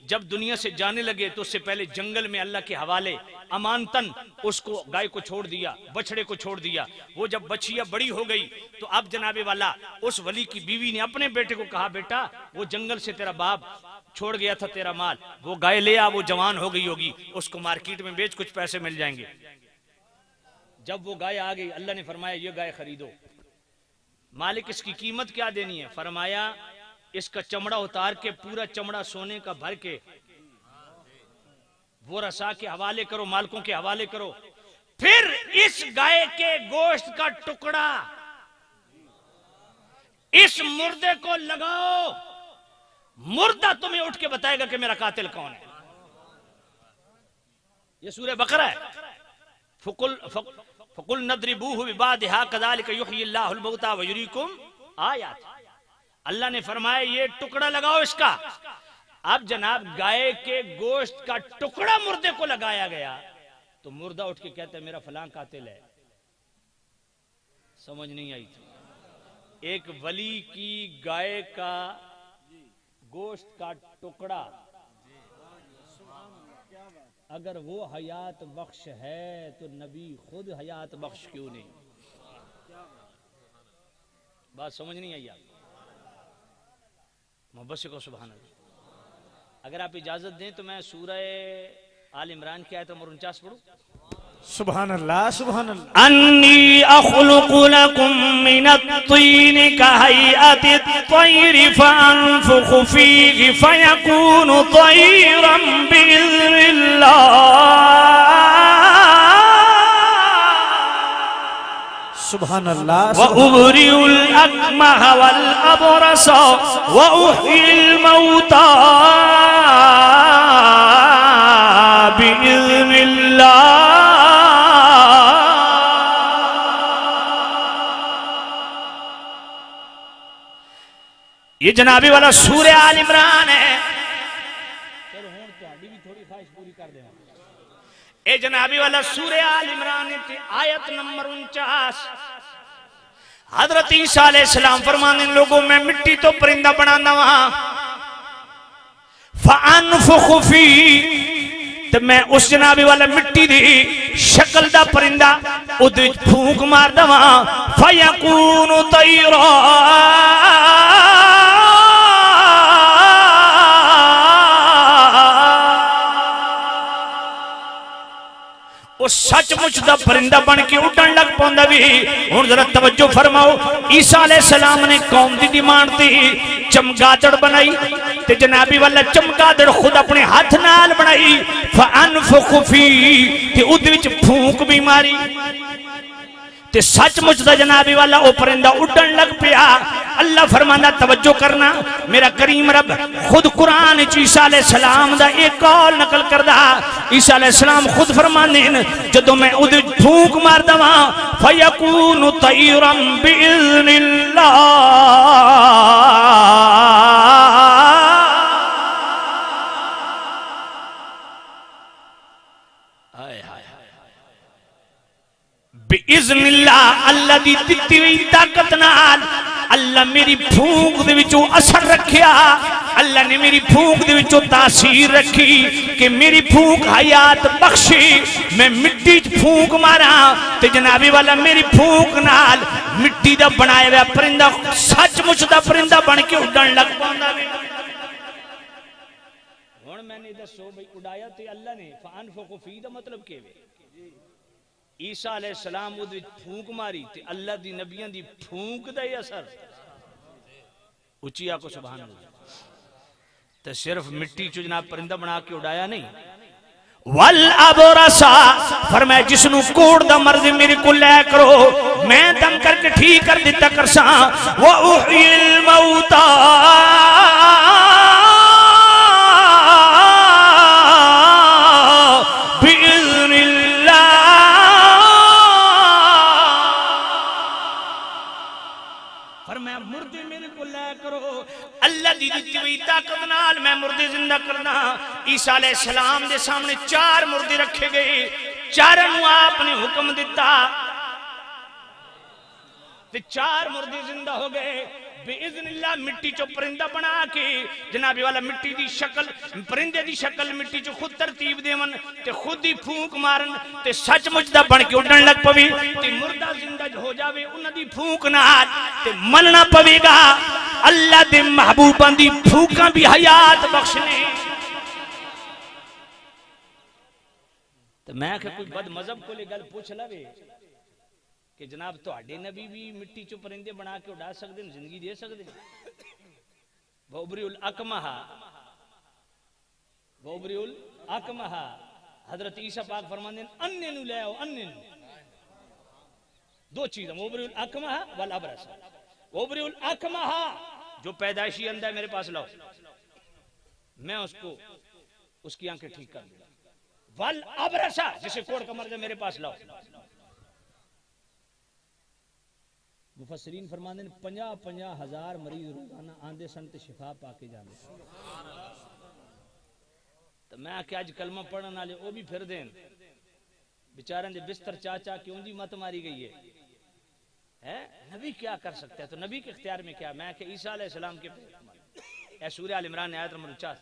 जब दुनिया से जाने लगे तो उससे पहले जंगल में अल्लाह के हवाले अमानतन उसको गाय को छोड़ दिया, बछड़े को छोड़ दिया। वो जब बछिया बड़ी हो गई तो अब जनाबे वाला उस वली की बीवी ने अपने बेटे को कहा बेटा वो जंगल से तेरा बाप छोड़ गया था तेरा माल, वो गाय ले आ, वो जवान हो गई होगी, उसको मार्केट में बेच, कुछ पैसे मिल जाएंगे। जब वो गाय आ गई अल्लाह ने फरमाया ये गाय खरीदो। मालिक इसकी कीमत क्या देनी है? फरमाया इसका चमड़ा उतार के पूरा चमड़ा सोने का भर के वो रसा के हवाले करो, मालिकों के हवाले करो। फिर इस गाय के गोश्त का टुकड़ा इस मुर्दे को लगाओ, मुर्दा तुम्हें उठ के बताएगा कि मेरा कातिल कौन है। ये सूरह बकरा है। फकुल नदरिबूहु बिबादिहा कज़ालिका युहयिल्लाहुल मौता व युरीकुम आयात। अल्लाह ने फरमाया ये टुकड़ा लगाओ इसका। अब जनाब गाय के गोश्त का टुकड़ा मुर्दे को लगाया गया तो मुर्दा उठ के कहता है मेरा फलां कातिल है। समझ नहीं आई थी। एक वली की गाय का गोश्त का टुकड़ा अगर वो हयात बख्श है तो नबी खुद हयात बख्श क्यों नहीं? बात समझ नहीं आई आपको? मोहब्बत से को सुभान अल्लाह। अगर आप इजाजत दें तो मैं सूरह आल इमरान की आयत नंबर 49 पढ़ूं। सुभान अल्लाह सुभान अल्लाह। अन्नी अख़्लुक़ु लकुम मिनत्तीन कहयअत्तैरि फअन्फुख़ु फ़ीहि फ़यकूनु तैरन बिइज़्निल्लाह सुभान अल्लाह। व उबरिउल अकमह वल अबरस व उह्यिल मौता बिइज़्निल्लाह। ये जनाबी वाला सूरह आल इमरान है। थोड़ी भी थोड़ी ख्वाहिश पूरी कर देना। ए जनाबी वाला सूरह आल इमरान की आयत नंबर 49 हजरत ईसा अलैहिस्सलाम फरमाने लोगों मैं मिट्टी तो परिंदा बनाना वहां फअनफुखु फी तो मैं उस जनाबी वाला मिट्टी दी शक्ल दा परिंदा उद विच फूंक मार दवा फयकूनु तैरा सचमुच दा परिंदा बन के उड़न लग पांदा भी। हुण जरा तवज्जो फरमाओ ईसा अलैहिस्सलाम ने कौम दी डिमांड थी चमगादड़ बनाई ते जनाबी वाला चमगादड़ खुद अपने हाथ नाल बनाई फअनफुखु फी ते उद विच फूंक भी मारी ते सचमुच दा जनाबी वाला ओ परिंदा उड़न लग पिया। अल्लाह फरमांदा तवज्जो करना मेरा करीम रब खुद कुरान च ईसा अलैहिस्सलाम दा एक कौल नकल करदा। ईसा अलैहिस्सलाम खुद फरमांदे न जदों मैं उदे फूंक मार दवां फयकूनु तैरम बिइज़्निल्लाह बिइज़्निल्लाह अल्लाह दी दित्ती हुई ताकत नाल अल्लाह मेरी फूंक दे विचों असर रखिया। अल्लाह ने मेरी फूंक दे विचों तासीर रखी कि मेरी फूंक हयात बख्शी मैं मिट्टी च फूंक मारा ते जनाबी वाला मेरी फूंक नाल मिट्टी दा बनाया हुआ परिंदा सचमुच दा परिंदा बन के उड़न लग पांदा वे। हुण मैंने दसो भाई उड़ाया ते अल्लाह ने फअनफुखु फी दा मतलब के वे ईसा अलैहिस्सलाम उदे फूंक मारी ते अल्लाह दी नबियां दी फूंक दा ही असर उचिया को सुभान अल्लाह ते सिर्फ मिट्टी चो जनाब परिंदा बना के उड़ाया नहीं वल अबरसा फरमाया जिसनु कोड़ दा मर्ज मेरे को लै करो मैं दम करके ठीक कर दिता करसा व उहिल मौता मैं मुर्दे जिंदा करना। ईसा अलैहिस्सलाम दे सामने 4 मुर्दे रखे गए चारों नूं आपने हुक्म दिता ते 4 मुर्दे जिंदा हो गए बिइज़्निल्लाह मिट्टी चो परिंदा बना के जनाबी वाला मिट्टी दी शक्ल परिंदे दी शक्ल मिट्टी चो खुद तरतीब देवन ते खुद ही फूंक मारन ते सचमुच दा बन के उड़न लग पवे ते मुर्दा जिंदा हो जावे उन्हां दी फूंक नाल ते मनना पवेगा अल्लाह दे महबूबां दी फूंकां भी हयात बख्शने। ते मैं कि कोई बद मजहब को ले गल पूछ लवे कि जनाब तुहाडे नबी भी मिट्टी चो परिंदे बना के उड़ा सकते हैं जिंदगी दे सकते हैं। वबरिउल अकमहा हजरत ईसा पाक फरमाते हैं अन्ने नु ले आओ अन्ने नु 2 चीज़ वबरिउल अकमहा वल अबरस वबरिउल अकमहा जो पैदाइशी अंधा है मेरे पास लाओ मैं उसको उसकी आंखें ठीक कर दूंगा वल अबरसा जिसे कोड़ का मर्ज है मेरे पास लाओ। मुफस्सिरीन फरमाते हैं 50-50 हजार मरीज रोजाना आंदे सन ते शिफा पाके जाते तो मैं आख्या अज कलमा पढ़ने वाले वो भी फिर देन बेचारे दे बिस्तर चाचा क्यों जी मत मारी गई है नबी क्या कर सकता है तो नबी के इख्तियार में क्या मैं ईसा अलैहिस्सलाम के सूरह आल इमरान आयत नंबर 49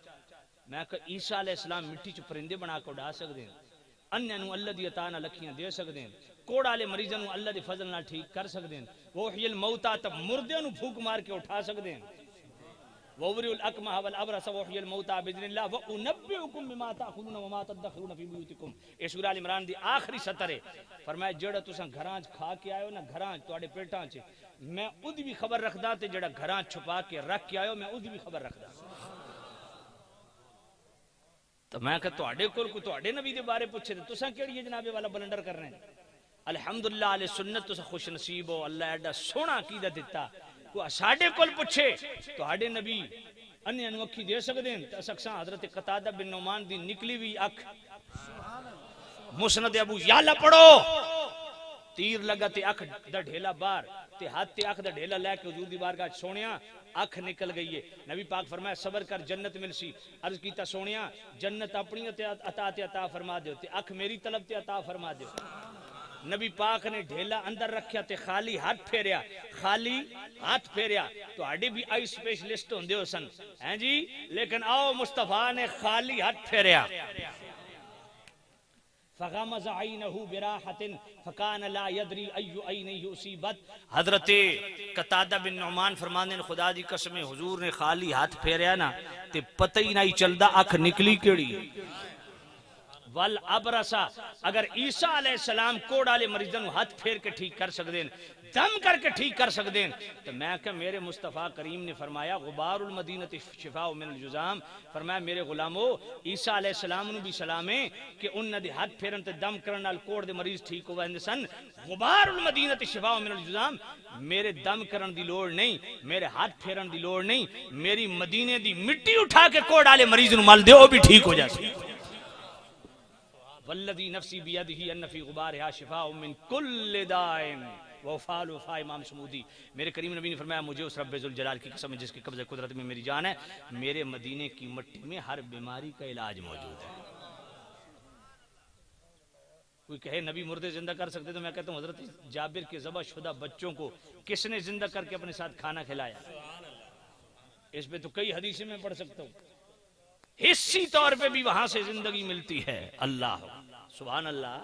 मैं ईसा अलैहिस्सलाम मिट्टी च परिंदे बना के उड़ा सकते हैं अन्य नूं अल्लाह दी अता नाल लखियां दे सकते हैं कोड़ वाले मरीजों नूं अल्लाह दे फजल नाल ठीक कर सकते हैं वो हिल मौता तब मुर्दे नूं फूक मार के उठा सकते हैं वबरिउल अकमहा वल अबरस व हिल मौता बिइज़्निल्लाह व उनब्बिउकुम बिमा ताकुलून व मा तदखुरून फी बुयूतिकुम। ये सूरह आल इमरान दी आखिरी सतर है फरमाया जेड़ा तुसां घरां च खा के आयो ना घरां च तुहाडे पेटां च मैं उदी भी खबर रखदा ते जेड़ा घरां छुपा के रख के आयो मैं उदी भी खबर रखदा। तो मैं कह तुहाडे कोल कोई तुहाडे नबी दे बारे पूछे ते तुसां केड़ी जनाबे वाला बलंडर कर रहे हैं। अल्हम्दुलिल्लाह अहले सुन्नत तुसां खुश नसीब हो अल्लाह एडा सोहना अकीदा दिता कोई साडे कोल पूछे तुहाडे नबी अन्य नूं अखी दे सकदे हैं ते असां हजरत कतादा बिन नुमान दी निकली हुई अख मुस्नद अबू याला पढ़ो तीर लगा ते अख दा ढेला बाहर ते हाथ ते अख दा ढेला लेके हुजूर दी बारगाह सोनिया अख निकल गई है। नबी पाक फरमाया सबर कर जन्नत मिलसी। अर्ज कीता सोनिया जन्नत अपनी अता ते अता फरमा दे, अख मेरी तलब ते अता फरमा दे। नबी पाक ने ढेला अंदर रखा ते खाली हाथ फेरिया, खाली हाथ फेरिया। तो आड़े भी आई स्पेशलिस्ट होंदे हो सन हैं जी, लेकिन आओ मुस्तफा ने खाली हाथ फेरिया। हजरत कतादा बिन नुमान फरमाने खुदा दी कसम हुजूर ने खाली हाथ फेरिया ना ते पता ही नहीं चलदा अख निकली केड़ी। वल अबरसा अगर ईसा अलैहिस्सलाम कोड़ वाले मरीजों हाथ फेर के ठीक कर सकते हैं, दम करके ठीक कर सकते हैं, तो मैं क्या मेरे मुस्तफ़ा करीम ने फरमाया गुबारुल मदीनति शिफा मिनल जुज़ाम, फरमाया मेरे गुलामो ईसा अलैहिस्सलाम नु भी सलाम है कि उन्हां दे हाथ फेरन ते दम करन नाल कोड़ दे मरीज ठीक हो वंदे सन। गुबारुल मदीनति शिफा मिनल जुज़ाम, मेरे दम करन दी लोड़ नहीं, मेरे हाथ फेरन दी लोड़ नहीं, मेरी मदीने दी मिट्टी उठा के कोड़ वाले मरीज नु मल दे ओ भी ठीक हो जाए। वल्लदी नफ्सी बियदिही अन्न फी गुबारिहा शिफाउ मिन कुल्लि दाइन वफाल वफा। इमाम समूदी मेरे करीम नबी ने फरमाया मुझे उस रब्बे जुल जलाल की कसम जिसके कब्ज़े कुदरत में मेरी जान है, मेरे मदीने की मिट्टी में हर बीमारी का इलाज मौजूद है। कोई कहे नबी मुर्दे जिंदा कर सकते, तो मैं कहता हूँ हजरत जाबिर के ज़बह शुदा बच्चों को किसने जिंदा करके अपने साथ खाना खिलाया? इस पे तो कई हदीसें में पढ़ सकता हूँ। हिस्सी तौर पे भी वहां से जिंदगी मिलती है। अल्लाह सुभान अल्लाह।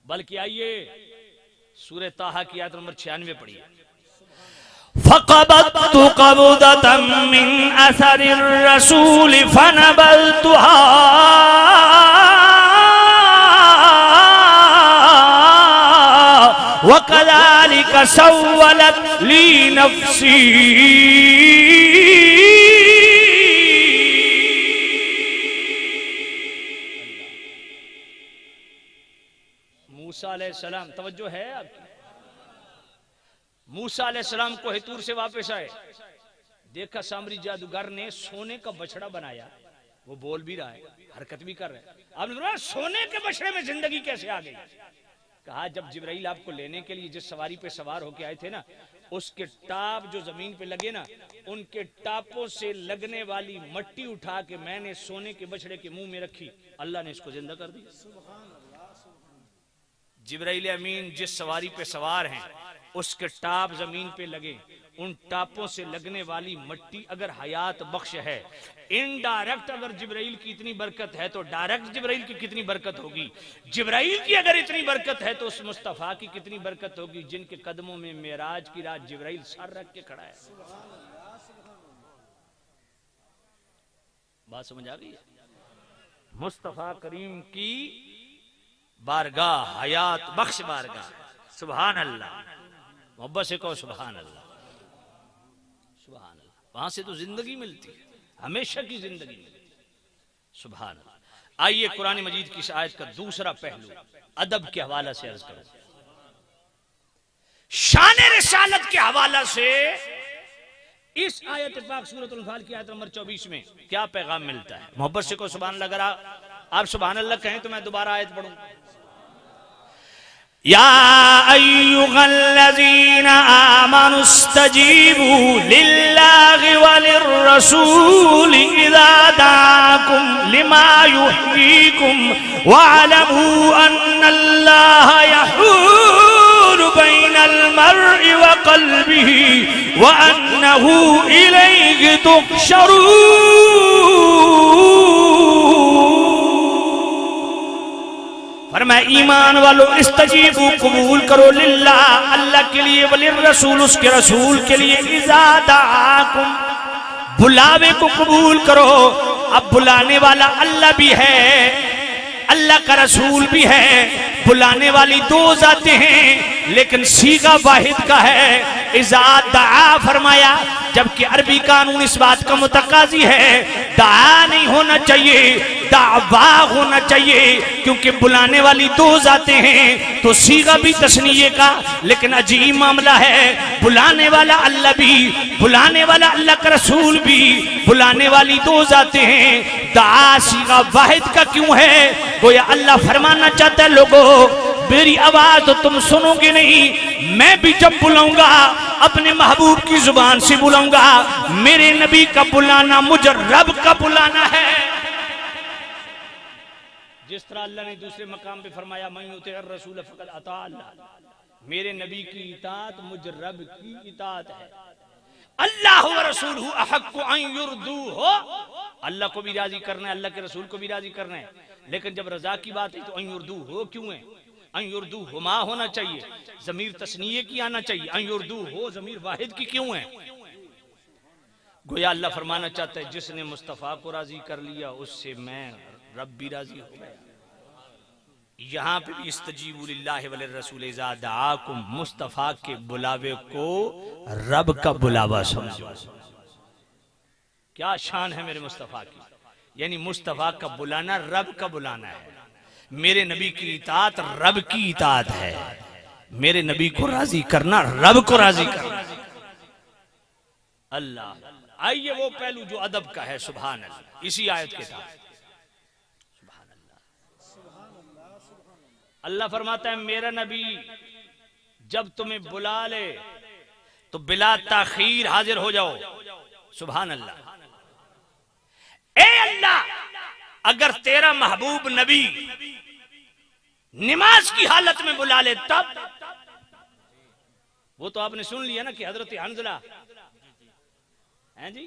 बल्कि आइए सूरह ताहा की आयत नंबर 96 पढ़िए। फक़बत्तु क़बदतम मिन असरिर रसूल फनबल्तुहा वकज़ालिका सव्वलत ली नफ्सी। मूसा अलैहिस्सलाम, तवज्जो है आपकी, मूसा अलैहिस्सलाम को हितूर से वापस आए, देखा सामरी जादूगर ने सोने का बछड़ा बनाया, वो बोल भी रहा है, हरकत भी कर रहा है। आपने बोला सोने के बछड़े में जिंदगी कैसे आ गई? कहा जब जिब्राइल आपको लेने के लिए जिस सवारी पे सवार होके आए थे ना, उसके टाप जो जमीन पे लगे ना, उनके टापों से लगने वाली मट्टी उठा के मैंने सोने के बछड़े के मुंह में रखी, अल्लाह ने इसको जिंदा कर दिया। जिब्राइल अमीन जिस सवारी पे सवार हैं उसके टाप जमीन पे लगे, उन टापों से लगने वाली मट्टी अगर हयात बख्श है, इनडायरेक्ट अगर जिब्राइल की इतनी बरकत है तो डायरेक्ट जिब्राइल की कितनी बरकत होगी? जिब्राइल की अगर इतनी बरकत है तो उस मुस्तफा की कितनी बरकत होगी जिनके कदमों में मेराज की रात जिब्राइल सर रख के खड़ा है। बात समझ आ गई? मुस्तफा करीम की बारगाह हयात बख्श बारगाह। सुभान अल्लाह, मोहब्बत से कहो सुभान अल्लाह, सुभान अल्लाह। वहां से तो जिंदगी मिलती है, हमेशा की जिंदगी मिलती है। सुभान अल्लाह। आइए कुरान मजीद की इस आयत का दूसरा पहलू अदब के हवाला से अर्ज करो, शान रिसालत के हवाला से इस आयत पाक सूरत अल-फाल की आयत नंबर 24 में क्या पैगाम मिलता है? मोहब्बत से कहो सुभान अल्लाह। अगर आप सुभान अल्लाह कहें तो मैं दोबारा आयत पढ़ूं। या अय्युहल्लज़ीना आमनुस्तजीबू लिल्लाहि वलिर्रसूल इज़ा दाअकुम लिमा युहयीकुम वअलमू अन्नल्लाहा यहूलु बैनल मर्इ व क़ल्बिही व अन्नहु इलैहि तुहशरून। फरमाया ईमान वालों इस्तजीबू कबूल करो, लिल्लाह अल्लाह के लिए, वलिर रसूल उसके रसूल के लिए, इज़ा दाअकुम बुलावे को कबूल करो। अब बुलाने वाला अल्लाह भी है, अल्लाह का रसूल भी है, बुलाने वाली दो जाते हैं लेकिन सीगा वाहिद का है। इज़ा दाआ फरमाया, जबकि अरबी कानून इस बात का मुतकाजी है, दाआ नहीं होना चाहिए, दावा होना चाहिए, क्योंकि बुलाने वाली दो जाते हैं तो सीगा भी तस्नीये का। लेकिन अजीब मामला है, बुलाने वाला अल्लाह भी, बुलाने वाला अल्लाह का रसूल भी, बुलाने वाली दो जाते हैं, दाआ सीगा वाहिद का क्यों है? गोया अल्लाह फरमाना चाहता है लोगों मेरी आवाज तो तुम सुनोगे नहीं, मैं भी जब बुलाऊंगा अपने महबूब की जुबान से बुलाऊंगा। मेरे नबी का बुलाना मुझे रब का बुलाना है। जिस तरह अल्लाह ने दूसरे मकाम पे फरमाया मैं युतिअर रसूल फक़द अता अल्लाह, मेरे नबी की इताअत मुझ रब की इताअत है। अल्लाह व रसूलहु अहक्कु अन युरदूहु, अल्लाह को भी राजी करना है, अल्लाह के रसूल को भी राजी करना है। लेकिन जब रजा की बात है तो अन युरदूहु क्यों है? अन युरदूहुमा होना चाहिए, ज़मीर तस्नीये की आना चाहिए। अन युरदूहु ज़मीर वाहिद की क्यों है? गोया अल्लाह फरमाना चाहता है जिसने मुस्तफ़ा को राजी कर लिया उससे मैं रब भी राजी हो गया। यहां पे भी इस्तजीबु लिल्लाहि व लिर्रसूल इज़ा दआकुम, मुस्तफ़ा के बुलावे को रब का बुलावा समझो। क्या शान है मेरे मुस्तफ़ा की, यानी मुस्तफ़ा का बुलाना रब का बुलाना है। मेरे नबी की इताअत रब की इताअत है। मेरे नबी को राजी करना रब को राजी करना। अल्लाह, आइए वो पहलू जो अदब का है, सुभान अल्लाह, इसी आयत के साथ। अल्लाह फरमाता है मेरा नबी जब तुम्हें बुला ले तो बिला ताखीर हाजिर हो जाओ। सुभान अल्लाह। ए अल्लाह, अगर तेरा महबूब नबी नमाज की हालत में बुला ले तब, वो तो आपने सुन लिया ना कि हजरत हंजला हैं जी,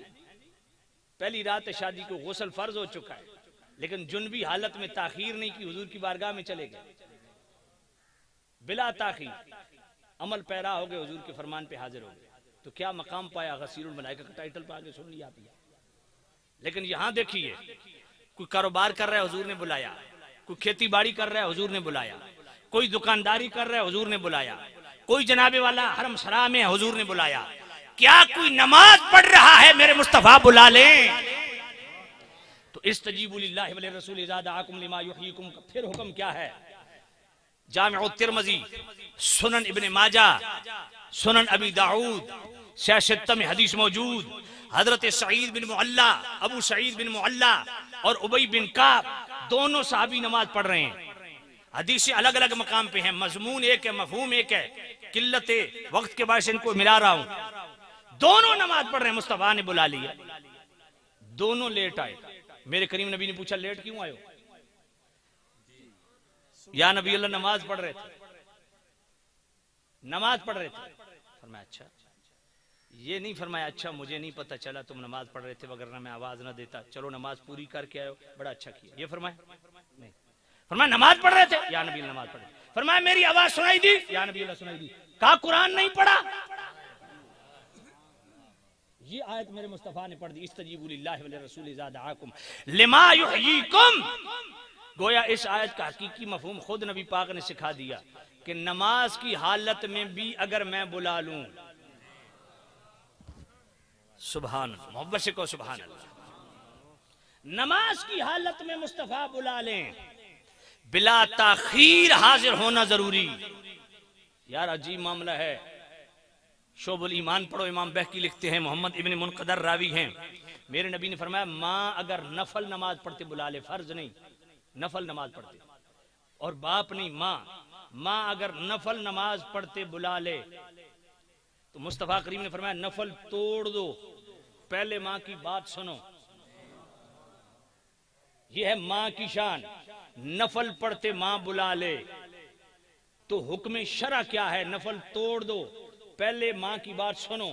पहली रात शादी को गुस्ल फर्ज हो चुका है, लेकिन जुनबी हालत में ताखीर नहीं की, हुजूर की बारगाह में चले गए बिला ताखीर, अमल पैरा हो गए, हुजूर के फरमान पे हाजिर हो गए। तो क्या मकाम पाया? गसीरुल मलाइका का टाइटल पा के सुन लिया आप। लेकिन यहां देखिए, कोई कारोबार कर रहा है, हुजूर ने बुलाया। कोई खेती बाड़ी कर रहा है, हुजूर ने बुलाया। कोई दुकानदारी कर रहा है, हुजूर ने बुलाया। कोई जनाबे वाला हरम शरा में, हुजूर ने बुलाया। क्या कोई नमाज पढ़ रहा है, मेरे मुस्तफा बुला लें? तो इस्तजीबु लिल्लाहि व लिर्रसूल इज़ा दआकुम लिमा युहयीकुम का फिर हुक्म क्या है? जामिउ तिर्मिज़ी, सुनन इब्ने माजा, सुनन अबी दाऊद, सियासत में हदीस मौजूद। हजरत सईद बिन मुअल्ला, अबू सईद बिन मुअल्ला और उबई बिन काब दोनों साहबी नमाज पढ़ रहे हैं। हदीसें अलग अलग मकाम पे हैं, मजमून एक है, मफहूम एक है। किल्लते वक्त के बाद इनको मिला रहा हूं। दोनों नमाज पढ़ रहे हैं, मुस्तफा ने बुला लिया। दोनों लेट आए। मेरे करीम नबी ने पूछा लेट क्यों आए हो? या नबी अल्लाह नमाज पढ़ रहे थे, नमाज पढ़ रहे थे। फरमाया अच्छा, ये नहीं फरमाया अच्छा मुझे नहीं पता चला तुम नमाज पढ़ रहे थे, वगरना मैं आवाज ना देता। चलो नमाज पूरी करके आए हो, बड़ा अच्छा किया। ये फरमाया नहीं, फरमाया नमाज पढ़ रहे थे, या नबी नमाज पढ़ रहे। फरमाया मेरी आवाज सुनाई दी, या नबी अल्लाह सुनाई दी। कहा कुरान नहीं पढ़ा? ये आयत मेरे मुस्तफा ने पढ़ दी, इस्तजीबु लिल्लाहि व लिर्रसूल इज़ा दआकुम लिमा युहयीकुम। गोया इस आयत का हकीकी मफहूम खुद नबी पाक ने सिखा दिया कि नमाज की हालत में भी अगर मैं बुला लूं, सुभान अल्लाह, मोहब्बत से कहो सुभान अल्लाह। नमाज की हालत में मुस्तफा बुला लें, बिला ताखीर हाजिर होना जरूरी। यार अजीब मामला है। शोबुल ईमान पढ़ो, इमाम बहकी लिखते हैं, मोहम्मद इब्न मुनकदर रावी हैं। मेरे नबी ने फरमाया माँ अगर नफल नमाज पढ़ते बुला ले, फर्ज नहीं नफल नमाज पढ़ते, और बाप नहीं माँ अगर नफल नमाज पढ़ते बुला ले तो मुस्तफा करीम ने फरमाया नफल तोड़ दो, पहले माँ की बात सुनो। यह है माँ की शान। नफल पढ़ते माँ बुला ले तो हुक्म शरा क्या है? नफल तोड़ दो, पहले माँ की बात सुनो,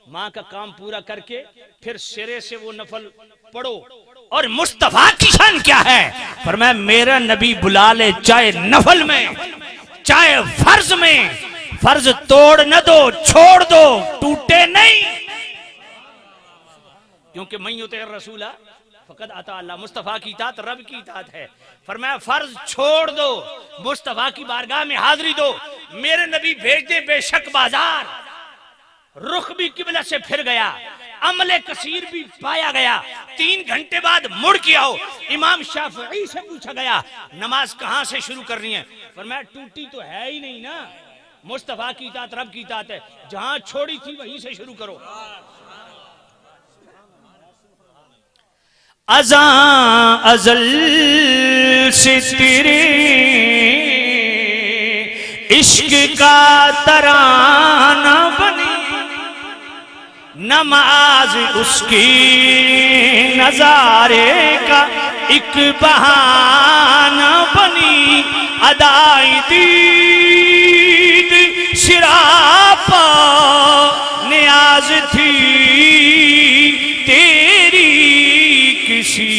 माँ का काम पूरा करके फिर सिरे से वो नफल पढ़ो। और मुस्तफा की शान क्या है? फरमाया मेरा नबी बुला ले चाहे नफल में चाहे फर्ज में, फर्ज तोड़ न दो, छोड़ दो, टूटे नहीं। क्योंकि मैं युतिअर रसूला फकद अता अल्लाह, मुस्तफा की इताअत रब की इताअत है। फरमाया फर्ज छोड़ दो, मुस्तफा की बारगाह में हाजिरी दो। मेरे नबी भेज दे बेशक बाजार, रुख भी किबला से फिर गया, अमले कसीर भी पाया गया। 3 घंटे बाद मुड़ के आओ। इमाम शाफई से पूछा गया नमाज कहां से शुरू करनी है? फरमाया टूटी तो है ही नहीं ना, मुस्तफा की इताअत रब की इताअत है, जहां छोड़ी थी वहीं से शुरू करो। अज़ां अज़ल से तेरे इश्क का तराना बनी नमाज उसकी नजारे का एक बहाना बनी अदाई दीद सिरापा नियाज थी तेरी किसी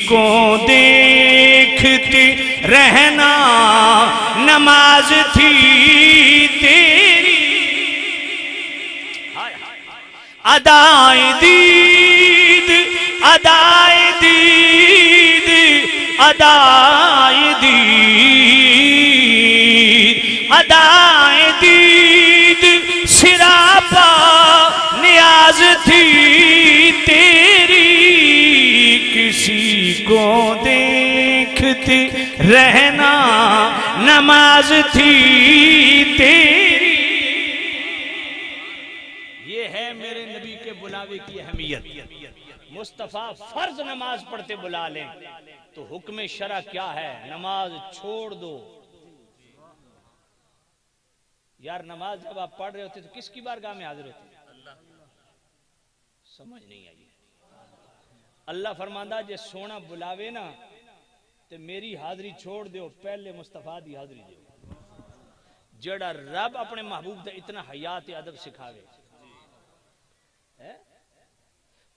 को देखते रहना नमाज थी तेरी अदाए दीद अदाए दीद अदाए दीद अदाए दीद सिरापा नियाज थी तेरी किसी को देखते रहना नमाज थी तेरी। ये है मेरे नबी के बुलावे की अहमियत। मुस्तफा फर्ज नमाज पढ़ते बुला लें तो हुक्म शरा क्या है, नमाज छोड़ दो। यार नमाज जब आप पढ़ रहे होते तो किसकी बारगाह में हाजिर होते? समझ नहीं आई। अल्लाह फरमांदा जे सोना बुलावे ना ते मेरी हाजिरी छोड़ दो, पहले मुस्तफा दी हाजिरी दो। जेड़ा रब अपने महबूब दा इतना हयात अदब सिखावे।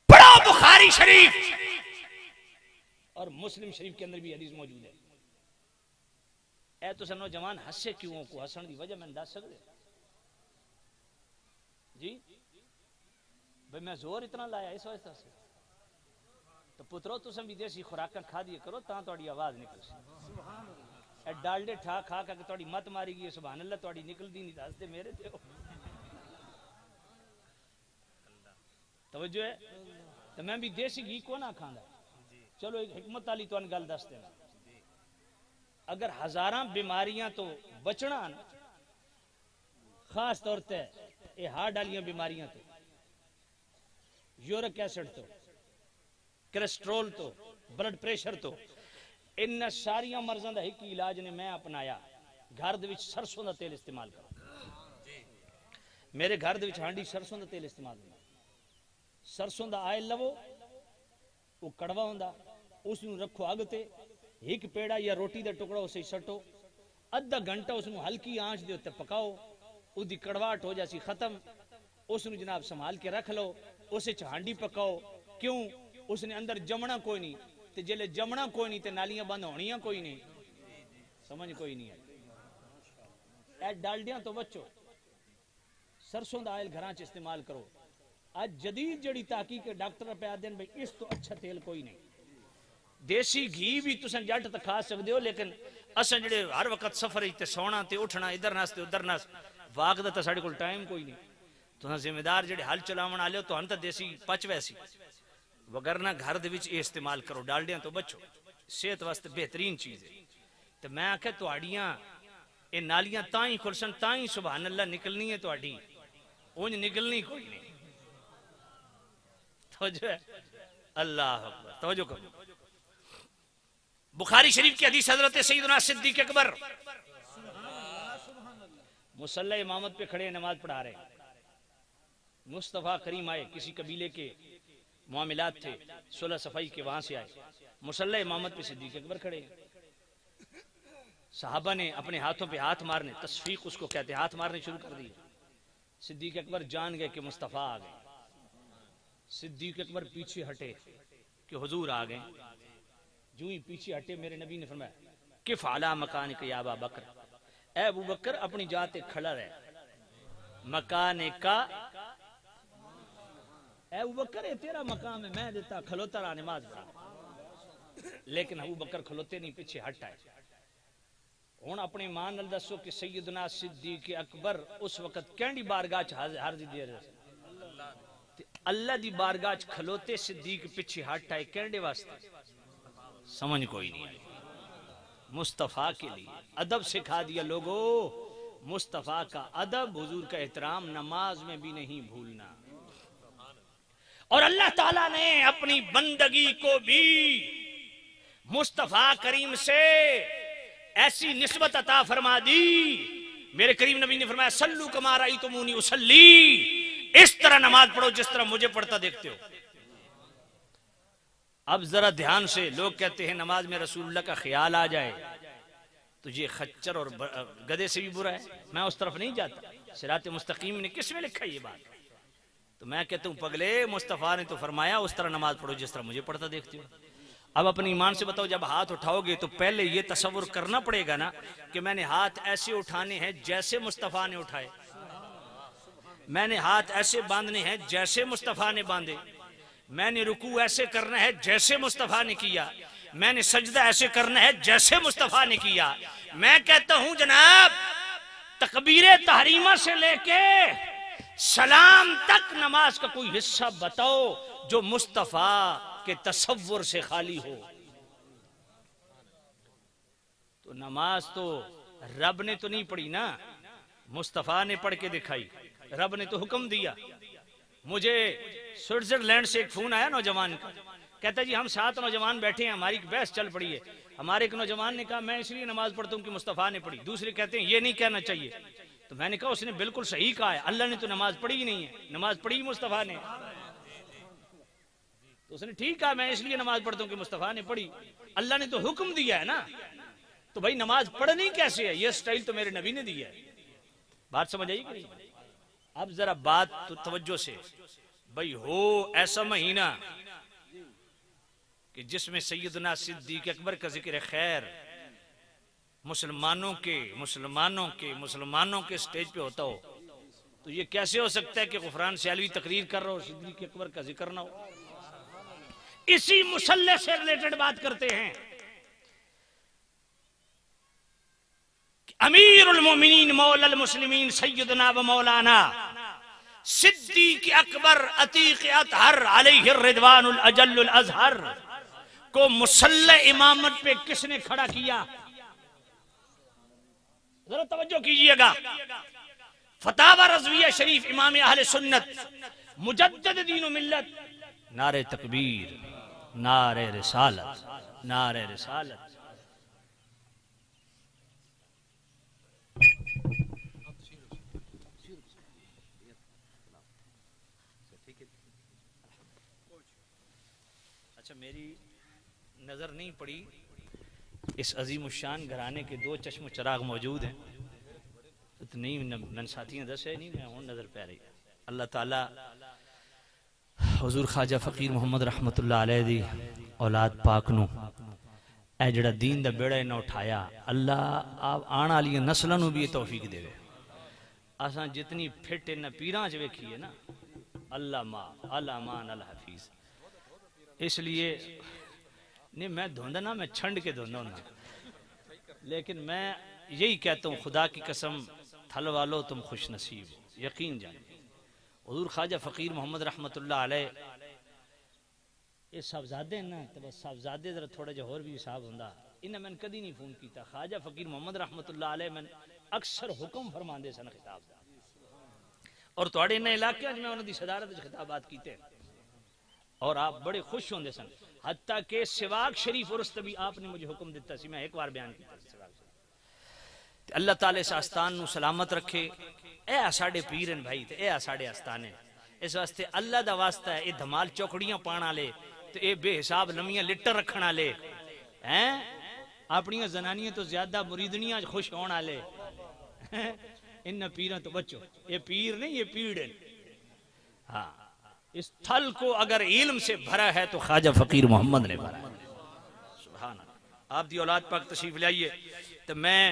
पढ़ो बुखारी शरीफ और मुस्लिम शरीफ के अंदर भी हदीस मौजूद है। ए तो नौजवान हंसे क्यों को हसन की वजह मैंने दस सकते जी भाई मैं जोर इतना लाया इस वजह से तो पुत्रो तुम भी देसी खुराक खा दिए करो ता थोड़ी आवाज निकल सी। डालडे ठा खा के थोड़ी मत मारी गई सुभान अल्लाह थोड़ी निकलती नहीं दसते मेरे ते तवज्जो है। तो मैं भी देसी घी को ना खांदा। चलो एक हिकमत वाली तो गल दस देना, अगर हजारां बीमारियां तो बचना खास तौर पे ये हार्ट वाली बीमारियां तो यूरिक एसिड तो कोलेस्ट्रोल तो ब्लड प्रेशर तो इन सारिया मर्जां दा एक इलाज ने मैं अपनाया। घर दे विच सरसों दा तेल इस्तेमाल करो। मेरे घर दे विच हांडी सरसों दा तेल इस्तेमाल होंदा। सरसों दा आयल लवो, वो कड़वा होंदा, उसनू रखो अग ते, एक पेड़ा या रोटी का टुकड़ा उसे सटो, अद्धा घंटा उसनू हल्की आंच दे उत्ते पकाओ, उसकी कड़वाहट हो जासी खत्म। उसनू जनाब संभाल के रख लो, उसे हांडी पकाओ। क्यों? उसने अंदर जमना कोई नहीं, ते जेले जमना कोई नहीं ते नालियां बंद होनियां कोई नहीं। समझ कोई नहीं है। ए डालडियां तो बचो, सरसों दा आयल घरां च इस्तेमाल करो। आज जदीद जड़ी ताकी के डॉक्टर पे आते हैं भाई इस तो अच्छा तेल कोई नहीं। देसी घी भी तुम जट तो खा सकते हो, लेकिन असा जे हर वक्त सफर ते सोना ते उठना इधर नस ते उधर नस वाक दा साडे कोल टाइम कोई नहीं। तुम जिम्मेदार जे हल चलावन आले हो तो तो देसी पच वैसी वगरना घर दे विच इस्तेमाल करो। डालडियां तो बचो, सेहत वास्ते बेहतरीन चीज है। तो मैं आख्या तुहाड़ियां ये नालियां ताई खुलसन ताई सुभान अल्लाह निकलनी है, तुहाड़ी उंज निकलनी कोई नहीं। तो अल्लाह अकबर तवज्जो करो। बुखारी शरीफ की हदीस हजरत सैयदना सिद्दीक अकबर मुसल्ला इमामत पे खड़े नमाज पढ़ा रहे। मुस्तफा करीम आए, किसी कबीले के मामलात थे, सुलह सफाई के वहां से आए। मुसल्ला इमामत पे सिद्दीक अकबर खड़े। सहाबा ने अपने हाथों पे हाथ मारने, तस्फीक उसको कहते, हाथ मारने शुरू कर दिए। सिद्दीक अकबर जान गए कि मुस्तफा आ गए। सिद्दीक अकबर पीछे हटे कि हुजूर आ गए। जो ही पीछे हटे मेरे नबी ने फरमाया किफ आला मकान के या अबा बकर, ए अबू बकर अपनी जाते खड़ा रहे। मकान का ए अबू बकर तेरा मकाम है, मैं देता खलोता रहा नमाज पढ़ा। लेकिन अबू बकर खलोते नहीं, पीछे हट आए। हुण अपनी मां नाल दसो कि सैयदना सिद्दीक अकबर उस वक्त कहंदी बारगाह च हाजिर दे रहे अल्लाह दी बारगाह खलोते सिद्दीक पीछे हट आए कहने वास्ते। समझ कोई नहीं आई। मुस्तफा के लिए अदब सिखा दिया लोगों। मुस्तफा का अदब, हुजूर का एहतराम नमाज में भी नहीं भूलना। और अल्लाह ताला ने अपनी बंदगी को भी मुस्तफा करीम से ऐसी निस्बत अता फरमा दी। मेरे करीम नबी ने फरमाया सल्लू कमा रअयतुमूनी उसल्ली, इस तरह नमाज पढ़ो जिस तरह मुझे पढ़ता देखते हो। अब जरा ध्यान से, लोग कहते हैं नमाज में रसूलुल्लाह का ख्याल आ जाए तो ये खच्चर और गधे से भी बुरा है। मैं उस तरफ नहीं जाता। सिरात मुस्तकीम ने किस में लिखा ये बात? तो मैं कहता हूँ पगले, मुस्तफ़ा ने तो फरमाया उस तरह नमाज पढ़ो जिस तरह मुझे पढ़ता देखते हो। अब अपने ईमान से बताओ, जब हाथ उठाओगे तो पहले ये तसव्वुर करना पड़ेगा ना कि मैंने हाथ ऐसे उठाने हैं जैसे मुस्तफ़ा ने उठाए, मैंने हाथ ऐसे बांधने हैं जैसे मुस्तफ़ा ने बांधे, मैंने रुकू ऐसे करना है जैसे मुस्तफ़ा ने किया, मैंने सजदा ऐसे करना है जैसे मुस्तफ़ा ने किया। मैं कहता हूं जनाब, तकबीरे तहरीमा से लेके सलाम तक नमाज का कोई हिस्सा बताओ जो मुस्तफ़ा के तसव्वुर से खाली हो। तो नमाज तो रब ने तो नहीं पढ़ी ना, मुस्तफ़ा ने पढ़ के दिखाई। रब ने तो हुक्म दिया। मुझे स्विट्जरलैंड से एक फोन आया नौजवान का, कहता जी हम 7 नौजवान बैठे हैं, हमारी बहस चल पड़ी है। हमारे एक नौजवान ने कहा मैं इसलिए नमाज पढ़ता हूँ कि मुस्तफ़ा ने पढ़ी, दूसरे कहते हैं ये नहीं कहना चाहिए। तो मैंने कहा उसने बिल्कुल सही कहा है, अल्लाह ने तो नमाज पढ़ी ही नहीं है, नमाज पढ़ी मुस्तफ़ा ने। तो उसने ठीक कहा मैं इसलिए नमाज पढ़ता हूँ कि मुस्तफ़ा ने पढ़ी, अल्लाह ने तो हुक्म दिया है ना, तो भाई नमाज पढ़नी कैसे है? ये स्टाइल तो मेरे नबी ने दिया है। बात समझ आई कि नहीं? अब जरा बात तो तवज्जो से, भाई हो ऐसा महीना कि जिसमें सैयदना सिद्दीक अकबर का जिक्र खैर मुसलमानों के स्टेज पे होता हो, तो ये कैसे हो सकता है कि गुफरान सियालवी तकरीर कर रहा हो, सिद्दीक अकबर का जिक्र ना हो? इसी मुसल्ले से रिलेटेड बात करते हैं। अमीरुल मोमिनीन मौलल मुस्लिमीन सैयदना व मौलाना सिद्दीक अकबर अतीक अतहर अलैहि रिदवानुल अजल्लुल अजहर को मुसल्ले इमामत पे किसने खड़ा किया? जरा तवज्जो कीजिएगा। फतावा रज़विया शरीफ इमाम अहले सुन्नत मुजद्दिद दीन मिल्लत, नारे तकबीर, नारे रिसालत, नारे रिसालत। अच्छा, मेरी नजर नहीं पड़ी, इस अजीम शान घराने के 2 चश्म चिराग मौजूद हैं, तो नहीं मन साथियां दस है नहीं, मैं हूं नजर पै रही। अल्लाह ताला हुजूर ख्वाजा फकीर मोहम्मद रहमतुल्लाह अलैह दी औलाद पाक नू ए जिहड़ा दीन दा बेड़ा इन्हां उठाया, अल्लाह आप आने वाली नस्लों नू भी ये तौफीक देवे। असां जितनी फिट इन पीरां च वेखी है ना, अल्लाह मान अल हफीज। इसलिए नहीं मैं धुंधा ना, मैं छंड के धुंधा ना, लेकिन मैं यही कहता हूँ खुदा की कसम थल वालो तुम खुश नसीब हो, यकीन जाने। हुजूर ख्वाजा फकीर मोहम्मद रहमतुल्लाह अलैह ये साहबजादे ना, तो बस साहबजादे जरा थोड़ा जिहा होर भी हिसाब हुंदा। इन्हें मैंने कदी नहीं फोन किया। ख्वाजा फकीर मोहम्मद रहमतुल्लाह अलैह मैंने अक्सर हुक्म फरमाते सन खिताब दा, और तुहाडे इन इलाके में उन्हां दी सदारत च खिताबात कीते और आप बड़े खुश होंदे सन। हत्ता के सिवाक शरीफ उर्स भी आपने मुझे हुक्म दिता सी, मैं एक बार बयान किया सिवाक शरीफ। अल्लाह ताला इस आस्थान नू सलामत रखे। ए साडे पीर हैं भाई, ते ए साडे आस्थान है। इस वास्ते अल्लाह दा वास्ता है, ये धमाल चौकड़ियां पाण वाले ते ए बेहिसाब लम्मियां लिटर रखण वाले हैं, अपनियां जनानियां तो ज्यादा मुरीदनियां खुश होण वाले, इन पीरां तो बचो। ये पीर नहीं, ये पीड़ है। हाँ, इस थल को अगर इल्म से भरा है तो ख्वाजा फकीर मोहम्मद ने भरा है। सुभान अल्लाह। आप दी औलाद पाक तशरीफ लाइए, तो मैं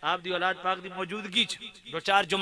आप दी औलाद पाक दी मौजूदगी 2-4 जुमले